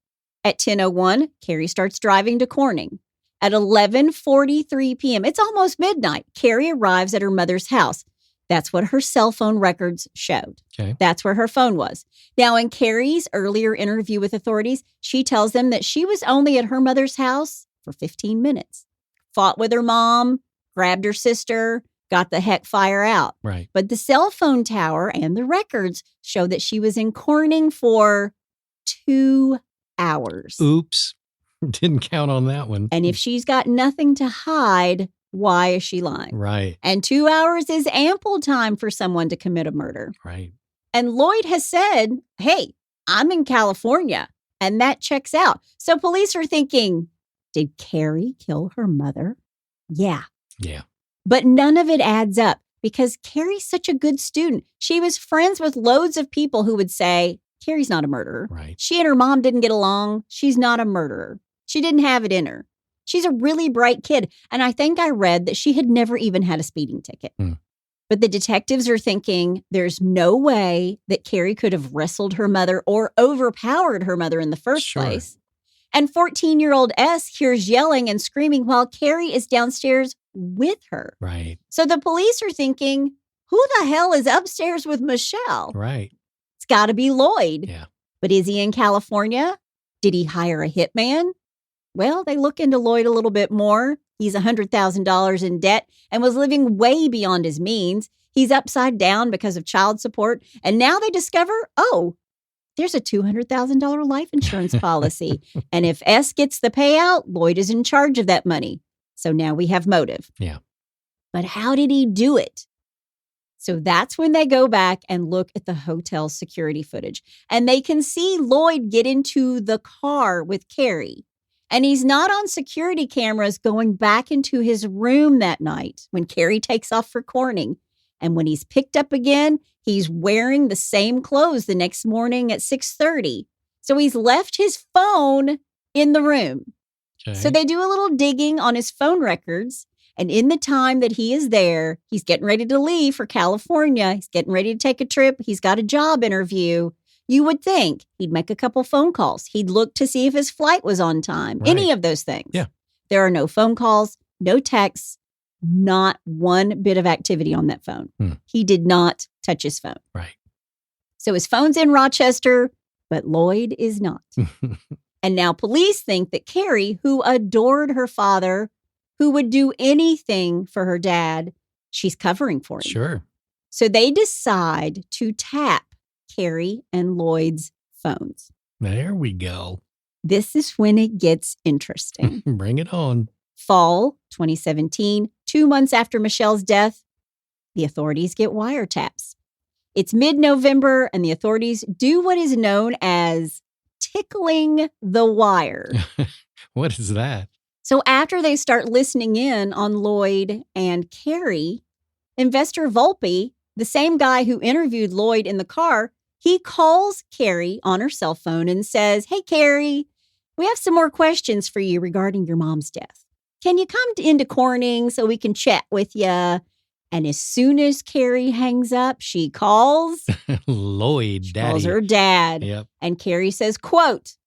S2: At 10:01, Karrie starts driving to Corning. At 11:43 p.m., it's almost midnight, Karrie arrives at her mother's house. That's what her cell phone records showed.
S1: Okay.
S2: That's where her phone was. Now, in Karrie's earlier interview with authorities, she tells them that she was only at her mother's house for 15 minutes. Fought with her mom, grabbed her sister, got the heck fire out.
S1: Right.
S2: But the cell phone tower and the records show that she was in Corning for 2 hours.
S1: Oops. Didn't count on that one.
S2: And if she's got nothing to hide, why is she lying?
S1: Right.
S2: And 2 hours is ample time for someone to commit a murder.
S1: Right.
S2: And Lloyd has said, hey, I'm in California, and that checks out. So police are thinking, did Karrie kill her mother? Yeah.
S1: Yeah.
S2: But none of it adds up because Karrie's such a good student. She was friends with loads of people who would say, Karrie's not a murderer.
S1: Right.
S2: She and her mom didn't get along. She's not a murderer. She didn't have it in her. She's a really bright kid. And I think I read that she had never even had a speeding ticket. But the detectives are thinking there's no way that Karrie could have wrestled her mother or overpowered her mother in the first place. And 14-year-old S hears yelling and screaming while Karrie is downstairs with her.
S1: Right.
S2: So the police are thinking, who the hell is upstairs with Michele?
S1: Right.
S2: It's got to be Lloyd.
S1: Yeah.
S2: But is he in California? Did he hire a hitman? Well, they look into Lloyd a little bit more. He's $100,000 in debt and was living way beyond his means. He's upside down because of child support. And now they discover, oh, there's a $200,000 life insurance policy. And if S gets the payout, Lloyd is in charge of that money. So now we have motive.
S1: Yeah.
S2: But how did he do it? So that's when they go back and look at the hotel security footage. And they can see Lloyd get into the car with Karrie. And he's not on security cameras going back into his room that night when Karrie takes off for Corning. And when he's picked up again, he's wearing the same clothes the next morning at 6:30. So he's left his phone in the room.
S1: Okay.
S2: So they do a little digging on his phone records. And in the time that he is there, he's getting ready to leave for California. He's getting ready to take a trip. He's got a job interview. You would think he'd make a couple phone calls. He'd look to see if his flight was on time.
S1: Right.
S2: Any of those things.
S1: Yeah.
S2: There are no phone calls, no texts, not one bit of activity on that phone. He did not touch his phone.
S1: Right.
S2: So his phone's in Rochester, but Lloyd is not. And now police think that Karrie, who adored her father, who would do anything for her dad, she's covering for him.
S1: Sure.
S2: So they decide to tap Karrie and Lloyd's phones.
S1: There we go.
S2: This is when it gets interesting.
S1: Bring it on.
S2: Fall 2017, 2 months after Michele's death, the authorities get wiretaps. It's mid-November, and the authorities do what is known as tickling the wire.
S1: What is that?
S2: So after they start listening in on Lloyd and Karrie, Investor Volpe, the same guy who interviewed Lloyd in the car, he calls Karrie on her cell phone and says, "Hey, Karrie, we have some more questions for you regarding your mom's death. Can you come into Corning so we can chat with you?" And as soon as Karrie hangs up, she calls
S1: Lloyd, Daddy.
S2: calls her dad.
S1: Yep.
S2: And Karrie says, quote,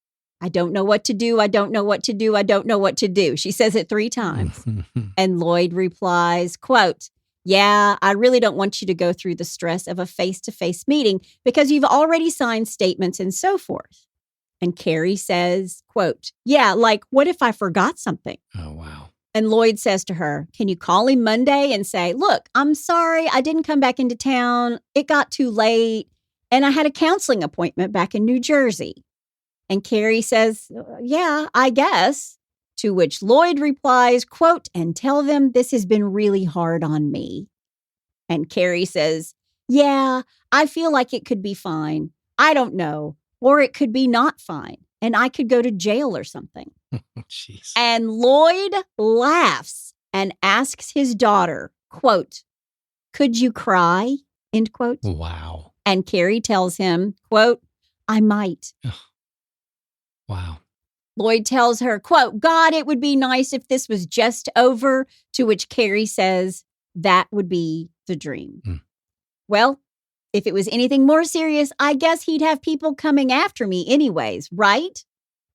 S2: "I don't know what to do. I don't know what to do. I don't know what to do." She says it 3 times. And Lloyd replies, quote, "Yeah, I really don't want you to go through the stress of a face-to-face meeting because you've already signed statements and so forth." And Karrie says, quote, "Yeah, like what if I forgot something?"
S1: Oh, wow.
S2: And Lloyd says to her, "Can you call him Monday and say, 'Look, I'm sorry, I didn't come back into town. It got too late. And I had a counseling appointment back in New Jersey.'" And Karrie says, "Yeah, I guess." To which Lloyd replies, quote, "And tell them this has been really hard on me." And Karrie says, "Yeah, I feel like it could be fine. I don't know. Or it could be not fine. And I could go to jail or something."
S1: Jeez.
S2: And Lloyd laughs and asks his daughter, quote, "Could you cry?" End quote.
S1: Wow.
S2: And Karrie tells him, quote, "I might."
S1: Wow.
S2: Lloyd tells her, quote, "God, it would be nice if this was just over." To which Karrie says, "That would be the dream." Well, if it was anything more serious, I guess he'd have people coming after me anyways, right?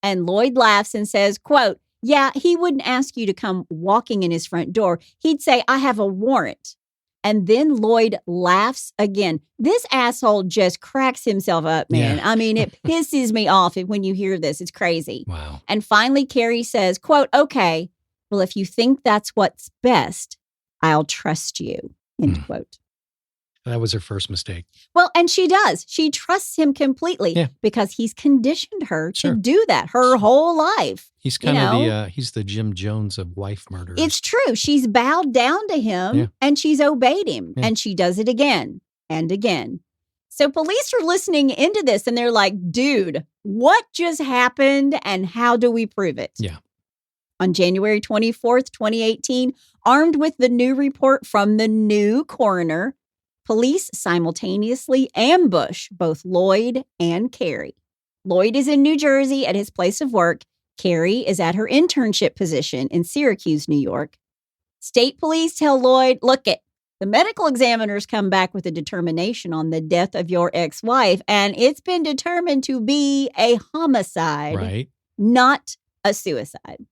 S2: And Lloyd laughs and says, quote, "Yeah, he wouldn't ask you to come walking in his front door. He'd say, 'I have a warrant.'" And then Lloyd laughs again. This asshole just cracks himself up, man.
S1: Yeah.
S2: I mean, it pisses me off when you hear this. It's crazy.
S1: Wow.
S2: And finally, Karrie says, quote, "Okay, well, if you think that's what's best, I'll trust you," end quote.
S1: That was her first mistake.
S2: Well, and she does. She trusts him completely because he's conditioned her to do that her whole life.
S1: He's kind of he's the Jim Jones of wife murderers.
S2: It's true. She's bowed down to him and she's obeyed him and she does it again and again. So police are listening into this and they're like, dude, what just happened and how do we prove it?
S1: Yeah.
S2: On January 24th, 2018, armed with the new report from the new coroner, police simultaneously ambush both Lloyd and Karrie. Lloyd is in New Jersey at his place of work. Karrie is at her internship position in Syracuse, New York. State police tell Lloyd, "Look it, the medical examiners come back with a determination on the death of your ex-wife, and it's been determined to be a homicide,
S1: right,
S2: not a suicide."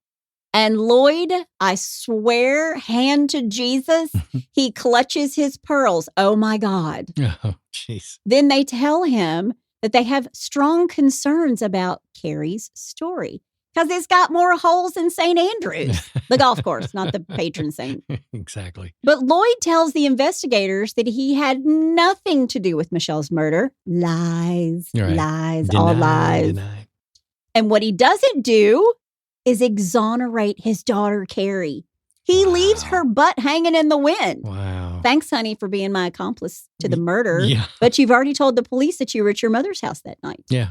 S2: And Lloyd, I swear, hand to Jesus, he clutches his pearls. Oh, my God.
S1: Oh, jeez.
S2: Then they tell him that they have strong concerns about Karrie's story because it's got more holes than St. Andrews, the golf course, not the patron saint.
S1: Exactly.
S2: But Lloyd tells the investigators that he had nothing to do with Michelle's murder. Lies,
S1: Right.
S2: lies,
S1: Deny,
S2: all lies.
S1: deny.
S2: And what he doesn't do is exonerate his daughter, Karrie. He leaves her butt hanging in the wind.
S1: Wow.
S2: Thanks, honey, for being my accomplice to the murder.
S1: Yeah.
S2: But you've already told the police that you were at your mother's house that night.
S1: Yeah.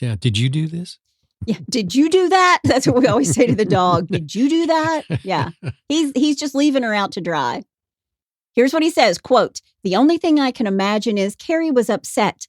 S1: Yeah. Did you do this?
S2: Yeah. Did you do that? That's what we always say to the dog. Did you do that? Yeah. He's just leaving her out to dry. Here's what he says, quote, "The only thing I can imagine is Karrie was upset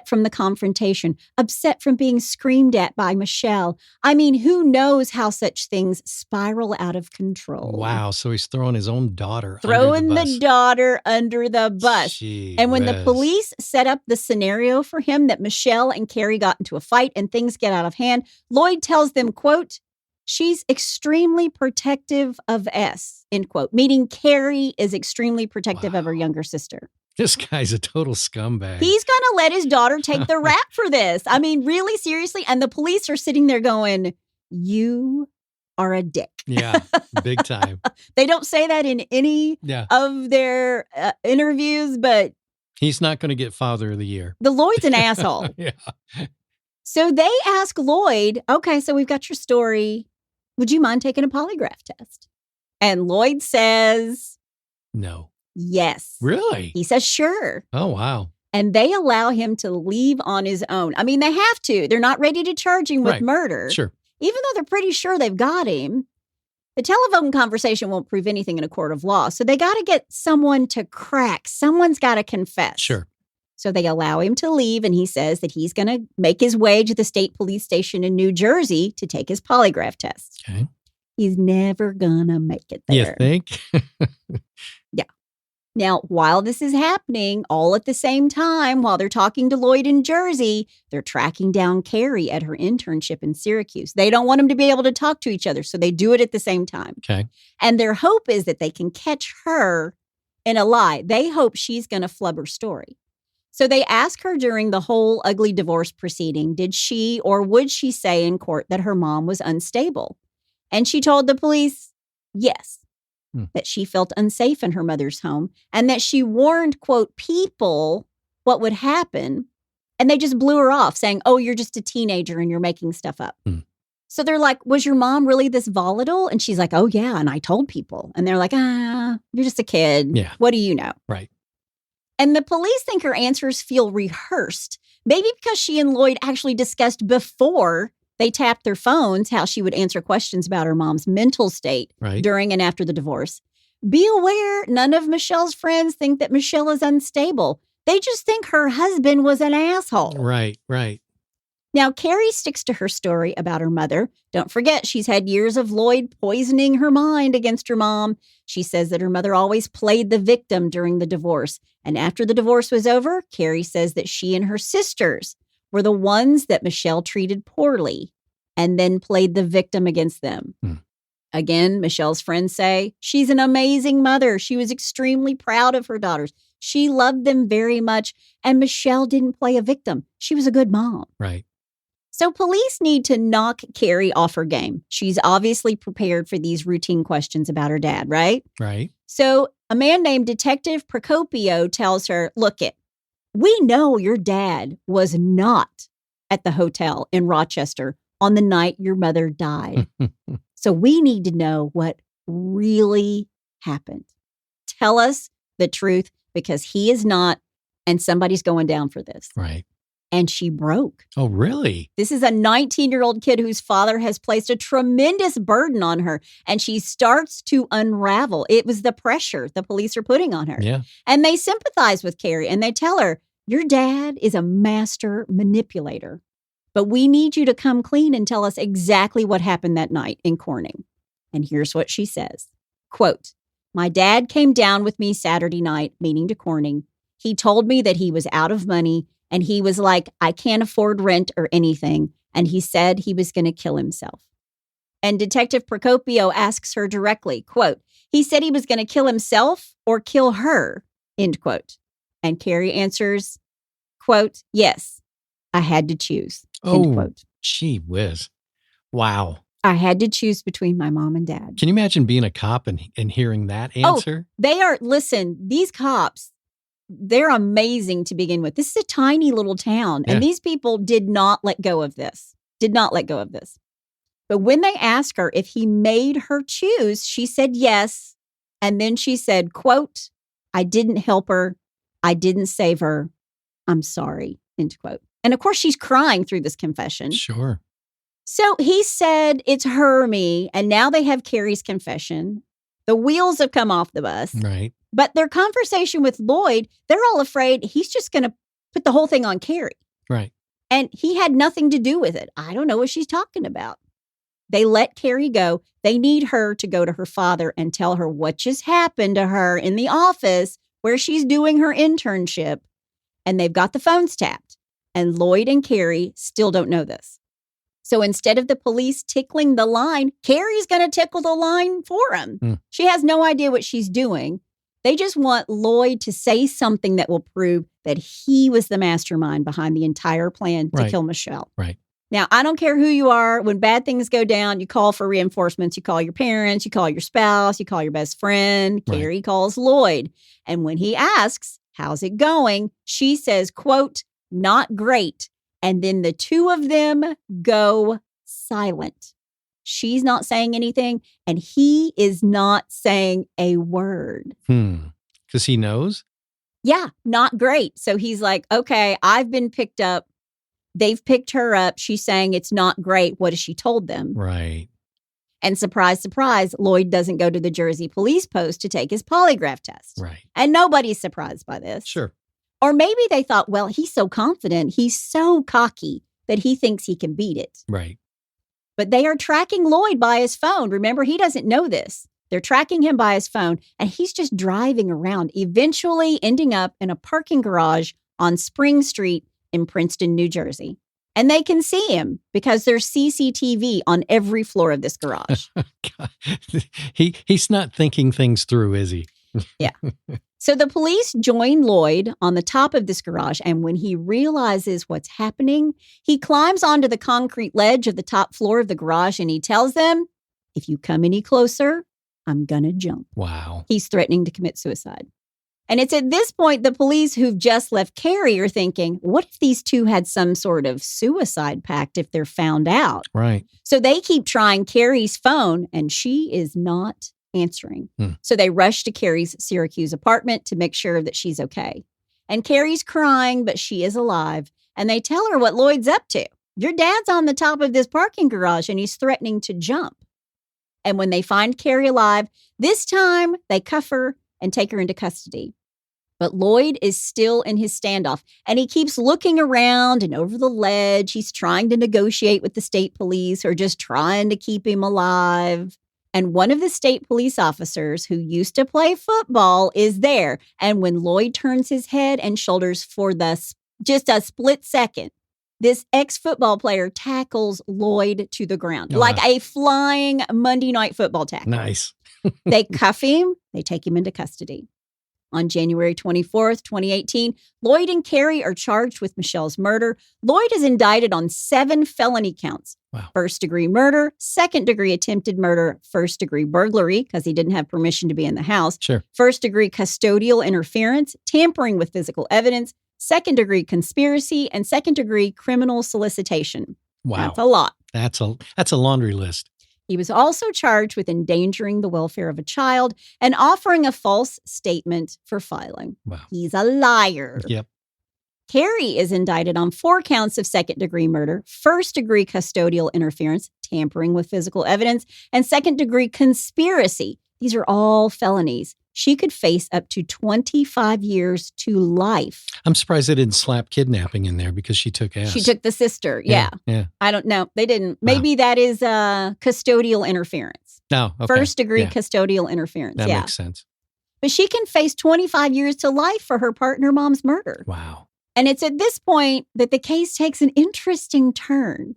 S2: from the confrontation, upset from being screamed at by Michele. I mean, who knows how such things spiral out of control."
S1: Wow. So he's throwing his own daughter
S2: Throwing
S1: under the
S2: the
S1: bus.
S2: daughter under the bus.
S1: Gee
S2: And when the
S1: whiz.
S2: police set up the scenario for him that Michele and Karrie got into a fight and things get out of hand, Lloyd tells them, quote, "She's extremely protective of S," end quote, meaning Karrie is extremely protective of her younger sister.
S1: This guy's a total scumbag.
S2: He's going to let his daughter take the rap for this. I mean, really, seriously. And the police are sitting there going, "You are a dick."
S1: Yeah. Big time.
S2: They don't say that in any
S1: Yeah.
S2: of their interviews, but
S1: He's not going to get Father of the Year.
S2: the Lloyd's an asshole.
S1: Yeah.
S2: So they ask Lloyd, "Okay, so we've got your story. Would you mind taking a polygraph test?" And Lloyd says,
S1: No.
S2: yes.
S1: Really?
S2: He says, sure.
S1: Oh, wow.
S2: And they allow him to leave on his own. I mean, they have to. They're not ready to charge him with
S1: Right.
S2: murder.
S1: Sure.
S2: Even though they're pretty sure they've got him. The telephone conversation won't prove anything in a court of law. So they got to get someone to crack. Someone's got to confess.
S1: Sure.
S2: So they allow him to leave, and he says that he's going to make his way to the state police station in New Jersey to take his polygraph test.
S1: Okay.
S2: He's never going to make it there.
S1: You think?
S2: Now, while this is happening, all at the same time, while they're talking to Lloyd in Jersey, they're tracking down Karrie at her internship in Syracuse. They don't want them to be able to talk to each other, so they do it at the same time.
S1: Okay.
S2: And their hope is that they can catch her in a lie. They hope she's going to flub her story. So they ask her during the whole ugly divorce proceeding, did she or would she say in court that her mom was unstable? And she told the police, yes. That she felt unsafe in her mother's home and that she warned, quote, people what would happen. And they just blew her off saying, oh, you're just a teenager and you're making stuff up. So they're like, was your mom really this volatile? And she's like, oh, yeah. And I told people. And they're like, you're just a kid.
S1: Yeah.
S2: What do you know?
S1: Right.
S2: And the police think her answers feel rehearsed, maybe because she and Lloyd actually discussed before they tapped their phones how she would answer questions about her mom's mental state during and after the divorce. Be aware, none of Michelle's friends think that Michele is unstable. They just think her husband was an asshole.
S1: Right, right.
S2: Now, Karrie sticks to her story about her mother. Don't forget, she's had years of Lloyd poisoning her mind against her mom. She says that her mother always played the victim during the divorce. And after the divorce was over, Karrie says that she and her sisters were the ones that Michele treated poorly and then played the victim against them. Again, Michelle's friends say she's an amazing mother. She was extremely proud of her daughters. She loved them very much. And Michele didn't play a victim. She was a good mom.
S1: Right.
S2: So police need to knock Karrie off her game. She's obviously prepared for these routine questions about her dad, right?
S1: Right.
S2: So a man named Detective Procopio tells her, look, we know your dad was not at the hotel in Rochester on the night your mother died. So we need to know what really happened. Tell us the truth because he is not, and somebody's going down for this.
S1: Right.
S2: And she broke.
S1: Oh, really?
S2: This is a 19-year-old kid whose father has placed a tremendous burden on her, and she starts to unravel. It was the pressure the police are putting on her.
S1: Yeah.
S2: And they sympathize with Karrie, and they tell her, your dad is a master manipulator, but we need you to come clean and tell us exactly what happened that night in Corning. And here's what she says, quote, my dad came down with me Saturday night, meaning to Corning. He told me that he was out of money. And he was like, I can't afford rent or anything. And he said he was going to kill himself. And Detective Procopio asks her directly, quote, he said he was going to kill himself or kill her, end quote. And Karrie answers, quote, yes, I had to choose, end quote.
S1: Gee whiz. Wow.
S2: I had to choose between my mom and dad.
S1: Can you imagine being a cop and hearing that answer?
S2: Listen, these cops, they're amazing to begin with. This is a tiny little town, and these people did not let go of this. But when they asked her if he made her choose, she said yes. And then she said, quote, I didn't help her. I didn't save her. I'm sorry, end quote. And of course, she's crying through this confession.
S1: Sure.
S2: So he said, it's her or me. And now they have Karrie's confession. The wheels have come off the bus.
S1: Right.
S2: But their conversation with Lloyd, they're all afraid he's just going to put the whole thing on Karrie.
S1: Right.
S2: And he had nothing to do with it. I don't know what she's talking about. They let Karrie go. They need her to go to her father and tell her what just happened to her in the office where she's doing her internship. And they've got the phones tapped. And Lloyd and Karrie still don't know this. So instead of the police tickling the line, Karrie's going to tickle the line for him. She has no idea what she's doing. They just want Lloyd to say something that will prove that he was the mastermind behind the entire plan to kill Michele.
S1: Right.
S2: Now, I don't care who you are. When bad things go down, you call for reinforcements. You call your parents. You call your spouse. You call your best friend.
S1: Right.
S2: Karrie calls Lloyd. And when he asks, how's it going? She says, quote, not great. And then the two of them go silent. She's not saying anything, and he is not saying a word.
S1: Because he knows?
S2: Yeah, not great. So he's like, okay, I've been picked up. They've picked her up. She's saying it's not great. What has she told them?
S1: Right.
S2: And surprise, surprise, Lloyd doesn't go to the Jersey police post to take his polygraph test.
S1: Right.
S2: And nobody's surprised by this.
S1: Sure.
S2: Or maybe they thought, well, he's so confident, he's so cocky that he thinks he can beat it.
S1: Right.
S2: But they are tracking Lloyd by his phone. Remember, he doesn't know this. They're tracking him by his phone, and he's just driving around, eventually ending up in a parking garage on Spring Street in Princeton, New Jersey. And they can see him because there's CCTV on every floor of this garage.
S1: He's not thinking things through, is he?
S2: Yeah. So the police join Lloyd on the top of this garage, and when he realizes what's happening, he climbs onto the concrete ledge of the top floor of the garage, and he tells them, if you come any closer, I'm gonna jump.
S1: Wow.
S2: He's threatening to commit suicide. And it's at this point the police who've just left Karrie are thinking, what if these two had some sort of suicide pact if they're found out?
S1: Right.
S2: So they keep trying Karrie's phone, and she is not answering. So they rush to Karrie's Syracuse apartment to make sure that she's okay. And Karrie's crying, but she is alive. And they tell her what Lloyd's up to. Your dad's on the top of this parking garage, and he's threatening to jump. And when they find Karrie alive, this time they cuff her and take her into custody. But Lloyd is still in his standoff, and he keeps looking around and over the ledge. He's trying to negotiate with the state police, who are just trying to keep him alive. And one of the state police officers who used to play football is there. And when Lloyd turns his head and shoulders for just a split second, this ex-football player tackles Lloyd to the ground like a flying Monday Night Football tackle.
S1: Nice.
S2: They cuff him. They take him into custody. On January 24th, 2018, Lloyd and Karrie are charged with Michele's murder. Lloyd is indicted on 7 felony counts.
S1: Wow.
S2: First-degree murder, second-degree attempted murder, first-degree burglary, because he didn't have permission to be in the house,
S1: Sure.
S2: first-degree custodial interference, tampering with physical evidence, second-degree conspiracy, and second-degree criminal solicitation.
S1: Wow.
S2: That's a lot.
S1: That's a laundry list.
S2: He was also charged with endangering the welfare of a child and offering a false statement for filing.
S1: Wow.
S2: He's a liar.
S1: Yep.
S2: Karrie is indicted on 4 counts of second-degree murder, first-degree custodial interference, tampering with physical evidence, and second-degree conspiracy. These are all felonies. She could face up to 25 years to life.
S1: I'm surprised they didn't slap kidnapping in there because she took ass.
S2: She took the sister. Yeah. I don't know. They didn't. Maybe that is custodial interference.
S1: No. Okay.
S2: First-degree custodial interference.
S1: That makes sense.
S2: But she can face 25 years to life for her partner mom's murder.
S1: Wow.
S2: And it's at this point that the case takes an interesting turn.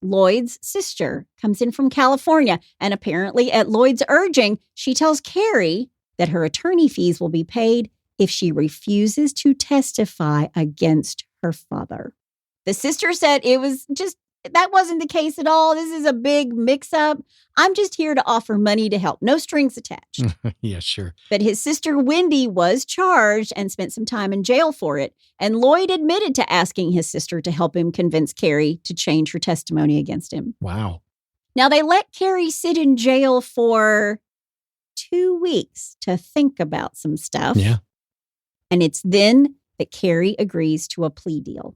S2: Lloyd's sister comes in from California, and apparently at Lloyd's urging, she tells Karrie that her attorney fees will be paid if she refuses to testify against her father. The sister said that wasn't the case at all. This is a big mix-up. I'm just here to offer money to help. No strings attached.
S1: Yeah, sure.
S2: But his sister Wendy was charged and spent some time in jail for it. And Lloyd admitted to asking his sister to help him convince Karrie to change her testimony against him.
S1: Wow.
S2: Now, they let Karrie sit in jail for 2 weeks to think about some stuff.
S1: Yeah.
S2: And it's then that Karrie agrees to a plea deal.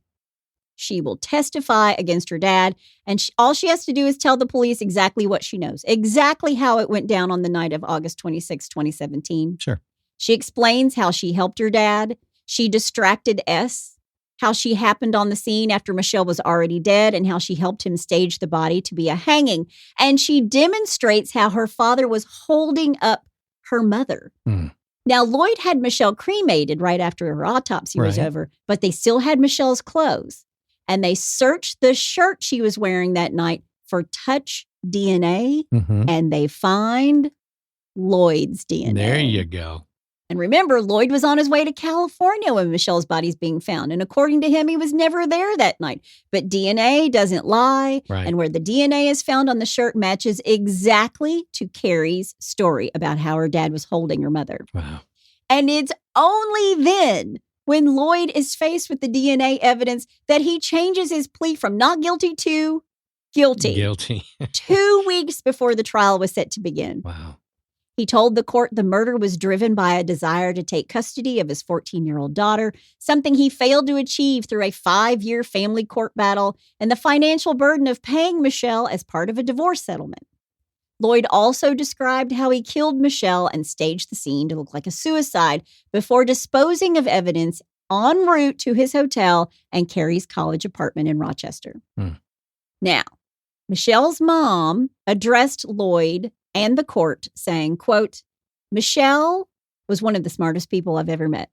S2: She will testify against her dad, and all she has to do is tell the police exactly what she knows, exactly how it went down on the night of August 26, 2017.
S1: Sure.
S2: She explains how she helped her dad. She distracted S, how she happened on the scene after Michele was already dead, and how she helped him stage the body to be a hanging. And she demonstrates how her father was holding up her mother. Now, Lloyd had Michele cremated right after her autopsy was over, but they still had Michelle's clothes. And they searched the shirt she was wearing that night for touch DNA, and they find Lloyd's DNA.
S1: There you go.
S2: And remember, Lloyd was on his way to California when Michelle's body's being found. And according to him, he was never there that night. But DNA doesn't lie.
S1: Right.
S2: And where the DNA is found on the shirt matches exactly to Karrie's story about how her dad was holding her mother.
S1: Wow.
S2: And it's only then, when Lloyd is faced with the DNA evidence, that he changes his plea from not guilty to guilty.
S1: Guilty.
S2: 2 weeks before the trial was set to begin.
S1: Wow.
S2: He told the court the murder was driven by a desire to take custody of his 14-year-old daughter, something he failed to achieve through a 5-year family court battle and the financial burden of paying Michele as part of a divorce settlement. Lloyd also described how he killed Michele and staged the scene to look like a suicide before disposing of evidence en route to his hotel and Karrie's college apartment in Rochester. Now, Michele's mom addressed Lloyd and the court saying, quote, "Michele was one of the smartest people I've ever met.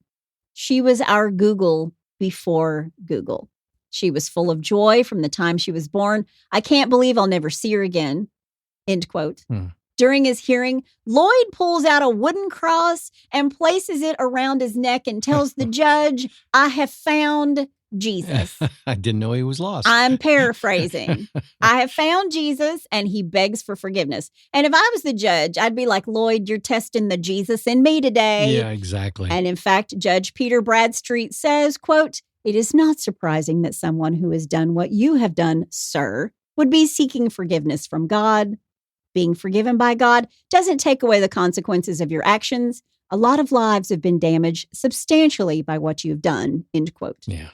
S2: She was our Google before Google. She was full of joy from the time she was born. I can't believe I'll never see her again." End quote. During his hearing, Lloyd pulls out a wooden cross and places it around his neck and tells the judge, "I have found Jesus."
S1: I didn't know he was lost.
S2: I'm paraphrasing. "I have found Jesus," and he begs for forgiveness. And if I was the judge, I'd be like, "Lloyd, you're testing the Jesus in me today."
S1: Yeah, exactly.
S2: And in fact, Judge Peter Bradstreet says, quote, "It is not surprising that someone who has done what you have done, sir, would be seeking forgiveness from God. Being forgiven by God doesn't take away the consequences of your actions. A lot of lives have been damaged substantially by what you've done." End quote.
S1: Yeah.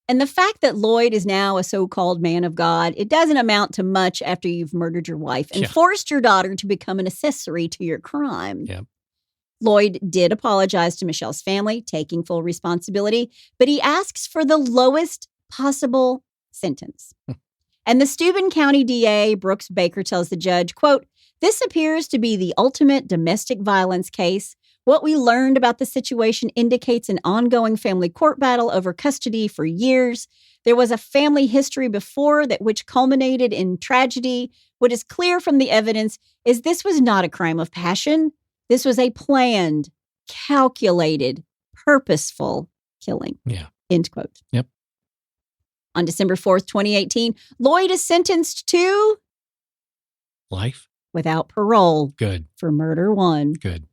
S2: And the fact that Lloyd is now a so-called man of God, it doesn't amount to much after you've murdered your wife and forced your daughter to become an accessory to your crime.
S1: Yeah.
S2: Lloyd did apologize to Michele's family, taking full responsibility, but he asks for the lowest possible sentence. And the Steuben County DA, Brooks Baker, tells the judge, quote, "This appears to be the ultimate domestic violence case. What we learned about the situation indicates an ongoing family court battle over custody for years. There was a family history before that which culminated in tragedy. What is clear from the evidence is this was not a crime of passion. This was a planned, calculated, purposeful killing."
S1: Yeah.
S2: End quote.
S1: Yep.
S2: On December 4th, 2018, Lloyd is sentenced to
S1: Life?
S2: without parole.
S1: Good.
S2: For murder one.
S1: Good.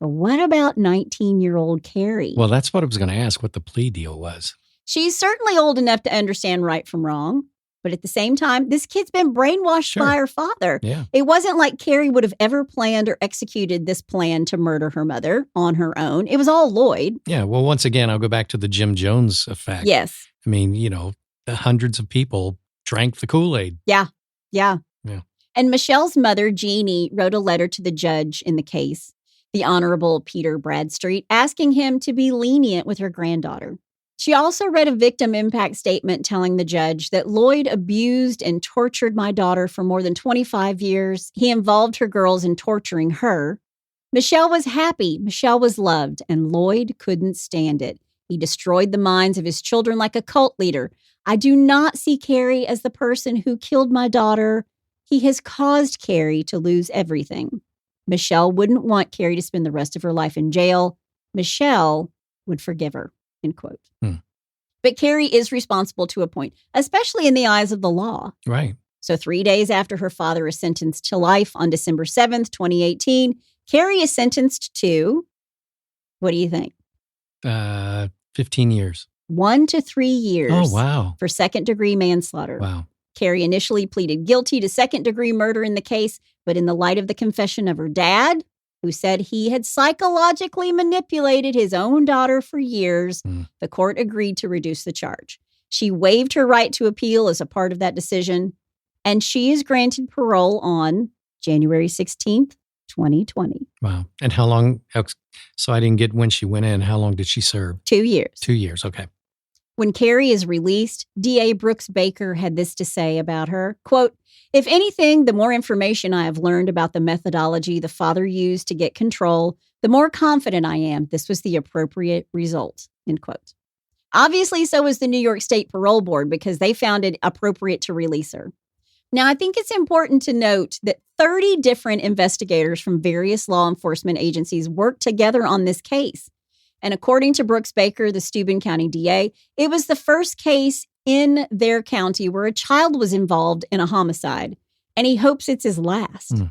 S2: But what about 19-year-old Karrie?
S1: Well, that's what I was going to ask, what the plea deal was.
S2: She's certainly old enough to understand right from wrong. But at the same time, this kid's been brainwashed by her father.
S1: Yeah.
S2: It wasn't like Karrie would have ever planned or executed this plan to murder her mother on her own. It was all Lloyd.
S1: Yeah. Well, once again, I'll go back to the Jim Jones effect.
S2: Yes.
S1: I mean, the hundreds of people drank the Kool-Aid.
S2: Yeah.
S1: Yeah.
S2: And Michelle's mother, Jeannie, wrote a letter to the judge in the case, the Honorable Peter Bradstreet, asking him to be lenient with her granddaughter. She also read a victim impact statement telling the judge that Lloyd abused and tortured my daughter for more than 25 years. He involved her girls in torturing her. Michele was happy. Michele was loved, and Lloyd couldn't stand it. He destroyed the minds of his children like a cult leader. I do not see Karrie as the person who killed my daughter. He has caused Karrie to lose everything. Michele wouldn't want Karrie to spend the rest of her life in jail. Michele would forgive her, end quote. But Karrie is responsible to a point, especially in the eyes of the law.
S1: Right.
S2: So 3 days after her father is sentenced to life on December 7th, 2018, Karrie is sentenced to, what do you think?
S1: 15 years.
S2: 1 to 3 years.
S1: Oh, wow.
S2: For second-degree manslaughter.
S1: Wow.
S2: Karrie initially pleaded guilty to second-degree murder in the case, but in the light of the confession of her dad, who said he had psychologically manipulated his own daughter for years, the court agreed to reduce the charge. She waived her right to appeal as a part of that decision, and she is granted parole on January 16th, 2020.
S1: Wow. And how long? So I didn't get when she went in. How long did she serve?
S2: 2 years.
S1: 2 years. Okay.
S2: When Karrie is released, DA Brooks Baker had this to say about her, quote, "If anything, the more information I have learned about the methodology the father used to get control, the more confident I am this was the appropriate result," end quote. Obviously, so was the New York State Parole Board because they found it appropriate to release her. Now, I think it's important to note that 30 different investigators from various law enforcement agencies worked together on this case. And according to Brooks Baker, the Steuben County DA, it was the first case in their county where a child was involved in a homicide, and he hopes it's his last.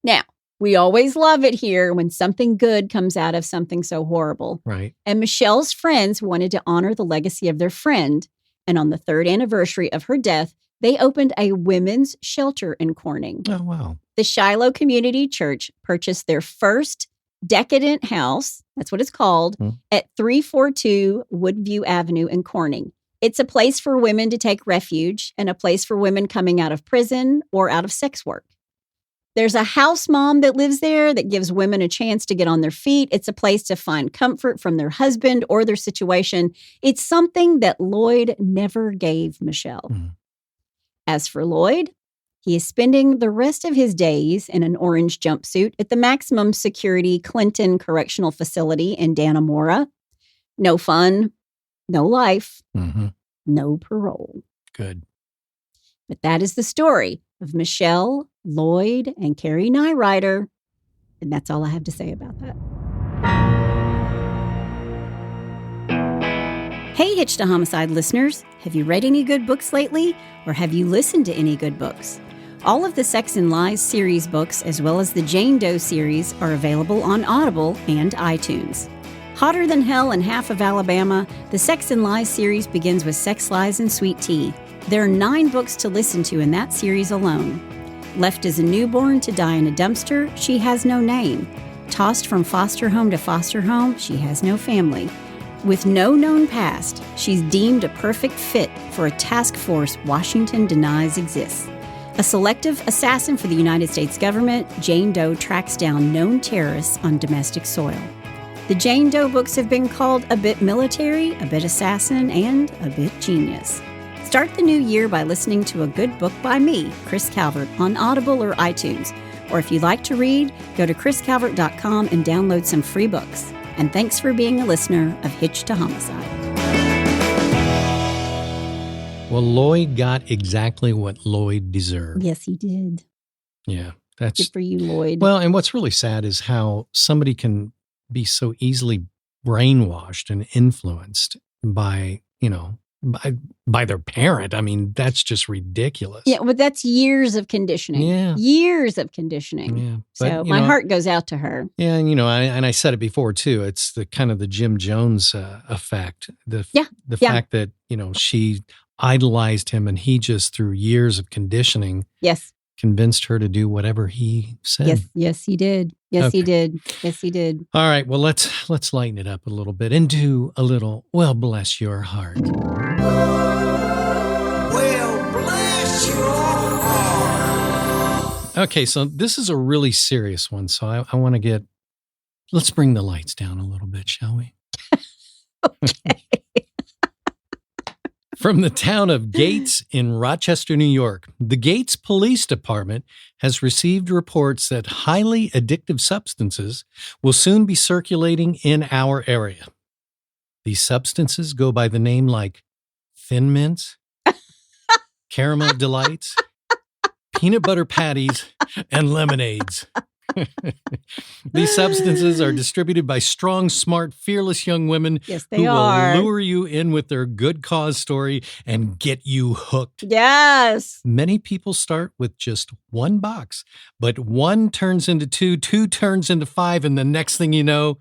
S2: Now, we always love it here when something good comes out of something so horrible.
S1: Right.
S2: And Michele's friends wanted to honor the legacy of their friend. And on the 3rd anniversary of her death, they opened a women's shelter in Corning.
S1: Oh, wow.
S2: The Shiloh Community Church purchased their first decadent house, that's what it's called, at 342 Woodview Avenue in Corning. It's a place for women to take refuge and a place for women coming out of prison or out of sex work. There's a house mom that lives there that gives women a chance to get on their feet. It's a place to find comfort from their husband or their situation. It's something that Lloyd never gave Michele. As for Lloyd, he is spending the rest of his days in an orange jumpsuit at the maximum security Clinton Correctional Facility in Dannemora. No fun, no life, no parole.
S1: Good.
S2: But that is the story of Michele, Lloyd, and Karrie Neurauter. And that's all I have to say about that. Hey, Hitched to Homicide listeners. Have you read any good books lately? Or have you listened to any good books? All of the Sex and Lies series books, as well as the Jane Doe series, are available on Audible and iTunes. Hotter than hell in half of Alabama, the Sex and Lies series begins with Sex, Lies, and Sweet Tea. There are 9 books to listen to in that series alone. Left as a newborn to die in a dumpster, she has no name. Tossed from foster home to foster home, she has no family. With no known past, she's deemed a perfect fit for a task force Washington denies exists. A selective assassin for the United States government, Jane Doe tracks down known terrorists on domestic soil. The Jane Doe books have been called a bit military, a bit assassin, and a bit genius. Start the new year by listening to a good book by me, Chris Calvert, on Audible or iTunes. Or if you'd like to read, go to chriscalvert.com and download some free books. And thanks for being a listener of Hitched to Homicide.
S1: Well, Lloyd got exactly what Lloyd deserved.
S2: Yes, he did.
S1: Yeah, that's
S2: good for you, Lloyd.
S1: Well, and what's really sad is how somebody can be so easily brainwashed and influenced by, by their parent. I mean, that's just ridiculous.
S2: Yeah, but that's years of conditioning.
S1: Yeah.
S2: Years of conditioning.
S1: Yeah.
S2: So my heart goes out to her.
S1: Yeah, and I said it before too. It's the kind of the Jim Jones effect. The fact that, she idolized him and he just through years of conditioning convinced her to do whatever he said.
S2: Yes, he did. Yes, he did. Yes, he did.
S1: All right, well, let's lighten it up a little bit and do a little, well, bless your heart.
S3: Well, bless your heart.
S1: Okay, so this is a really serious one, so I want to let's bring the lights down a little bit, shall we?
S2: Okay.
S1: From the town of Gates in Rochester, New York, the Gates Police Department has received reports that highly addictive substances will soon be circulating in our area. These substances go by the name like Thin Mints, Caramel Delights, Peanut Butter Patties, and Lemonades. These substances are distributed by strong, smart, fearless young women
S2: Yes,
S1: who
S2: they are.
S1: will lure you in with their good cause story and get you hooked.
S2: Yes.
S1: Many people start with just one box, but one turns into two, two turns into five, and the next thing you know,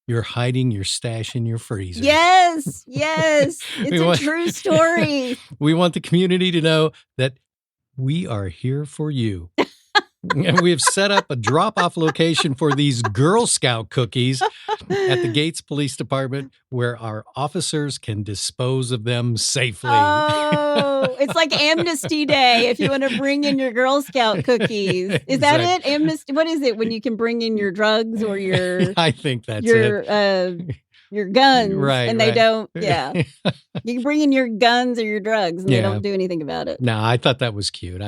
S1: you're hiding your stash in your freezer.
S2: Yes. Yes. It's
S1: We
S2: a
S1: want-
S2: true story.
S1: We want the community to know that we are here for you. And we have set up a drop-off location for these Girl Scout cookies at the Gates Police Department where our officers can dispose of them safely.
S2: Oh, it's like Amnesty Day if you want to bring in your Girl Scout cookies. Is that it? Amnesty? What is it when you can bring in your drugs or your
S1: I think that's it.
S2: Your guns,
S1: Right,
S2: and they
S1: right.
S2: don't? Yeah, you can bring in your guns or your drugs, and they
S1: Yeah.
S2: don't do anything about it.
S1: No, I thought that was cute.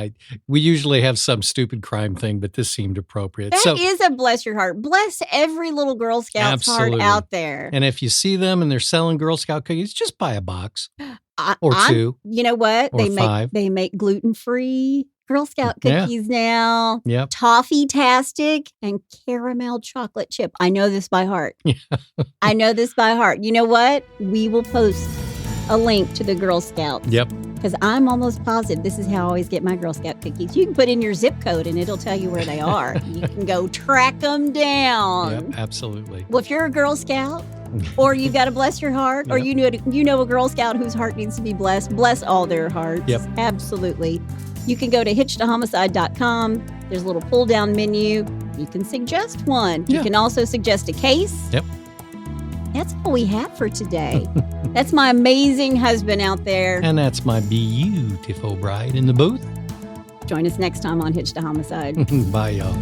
S1: We usually have some stupid crime thing, but this seemed appropriate.
S2: That is a bless your heart. Bless every little Girl Scout's
S1: Absolutely.
S2: heart out there.
S1: And if you see them and they're selling Girl Scout cookies, just buy a box
S2: I-
S1: or
S2: I'm-
S1: two.
S2: You know what?
S1: Or five.
S2: They make gluten-free Girl Scout
S1: Yeah.
S2: cookies now.
S1: Yep.
S2: Toffee-tastic and caramel chocolate chip. I know this by heart. I know this by heart. You know what? We will post a link to the Girl Scouts.
S1: Yep.
S2: Because I'm almost positive this is how I always get my Girl Scout cookies. You can put in your zip code and it'll tell you where they are. You can go track them down.
S1: Yep, absolutely.
S2: Well, if you're a Girl Scout, or you got to bless your heart, or
S1: Yep.
S2: you know a Girl Scout whose heart needs to be blessed, bless all their hearts.
S1: Yep.
S2: Absolutely. You can go to hitchedtohomicide.com. There's a little pull-down menu. You can suggest one. You
S1: Yeah.
S2: can also suggest a case.
S1: Yep.
S2: That's all we have for today. That's my amazing husband out there.
S1: And that's my beautiful bride in the booth.
S2: Join us next time on Hitched to Homicide.
S1: Bye, y'all.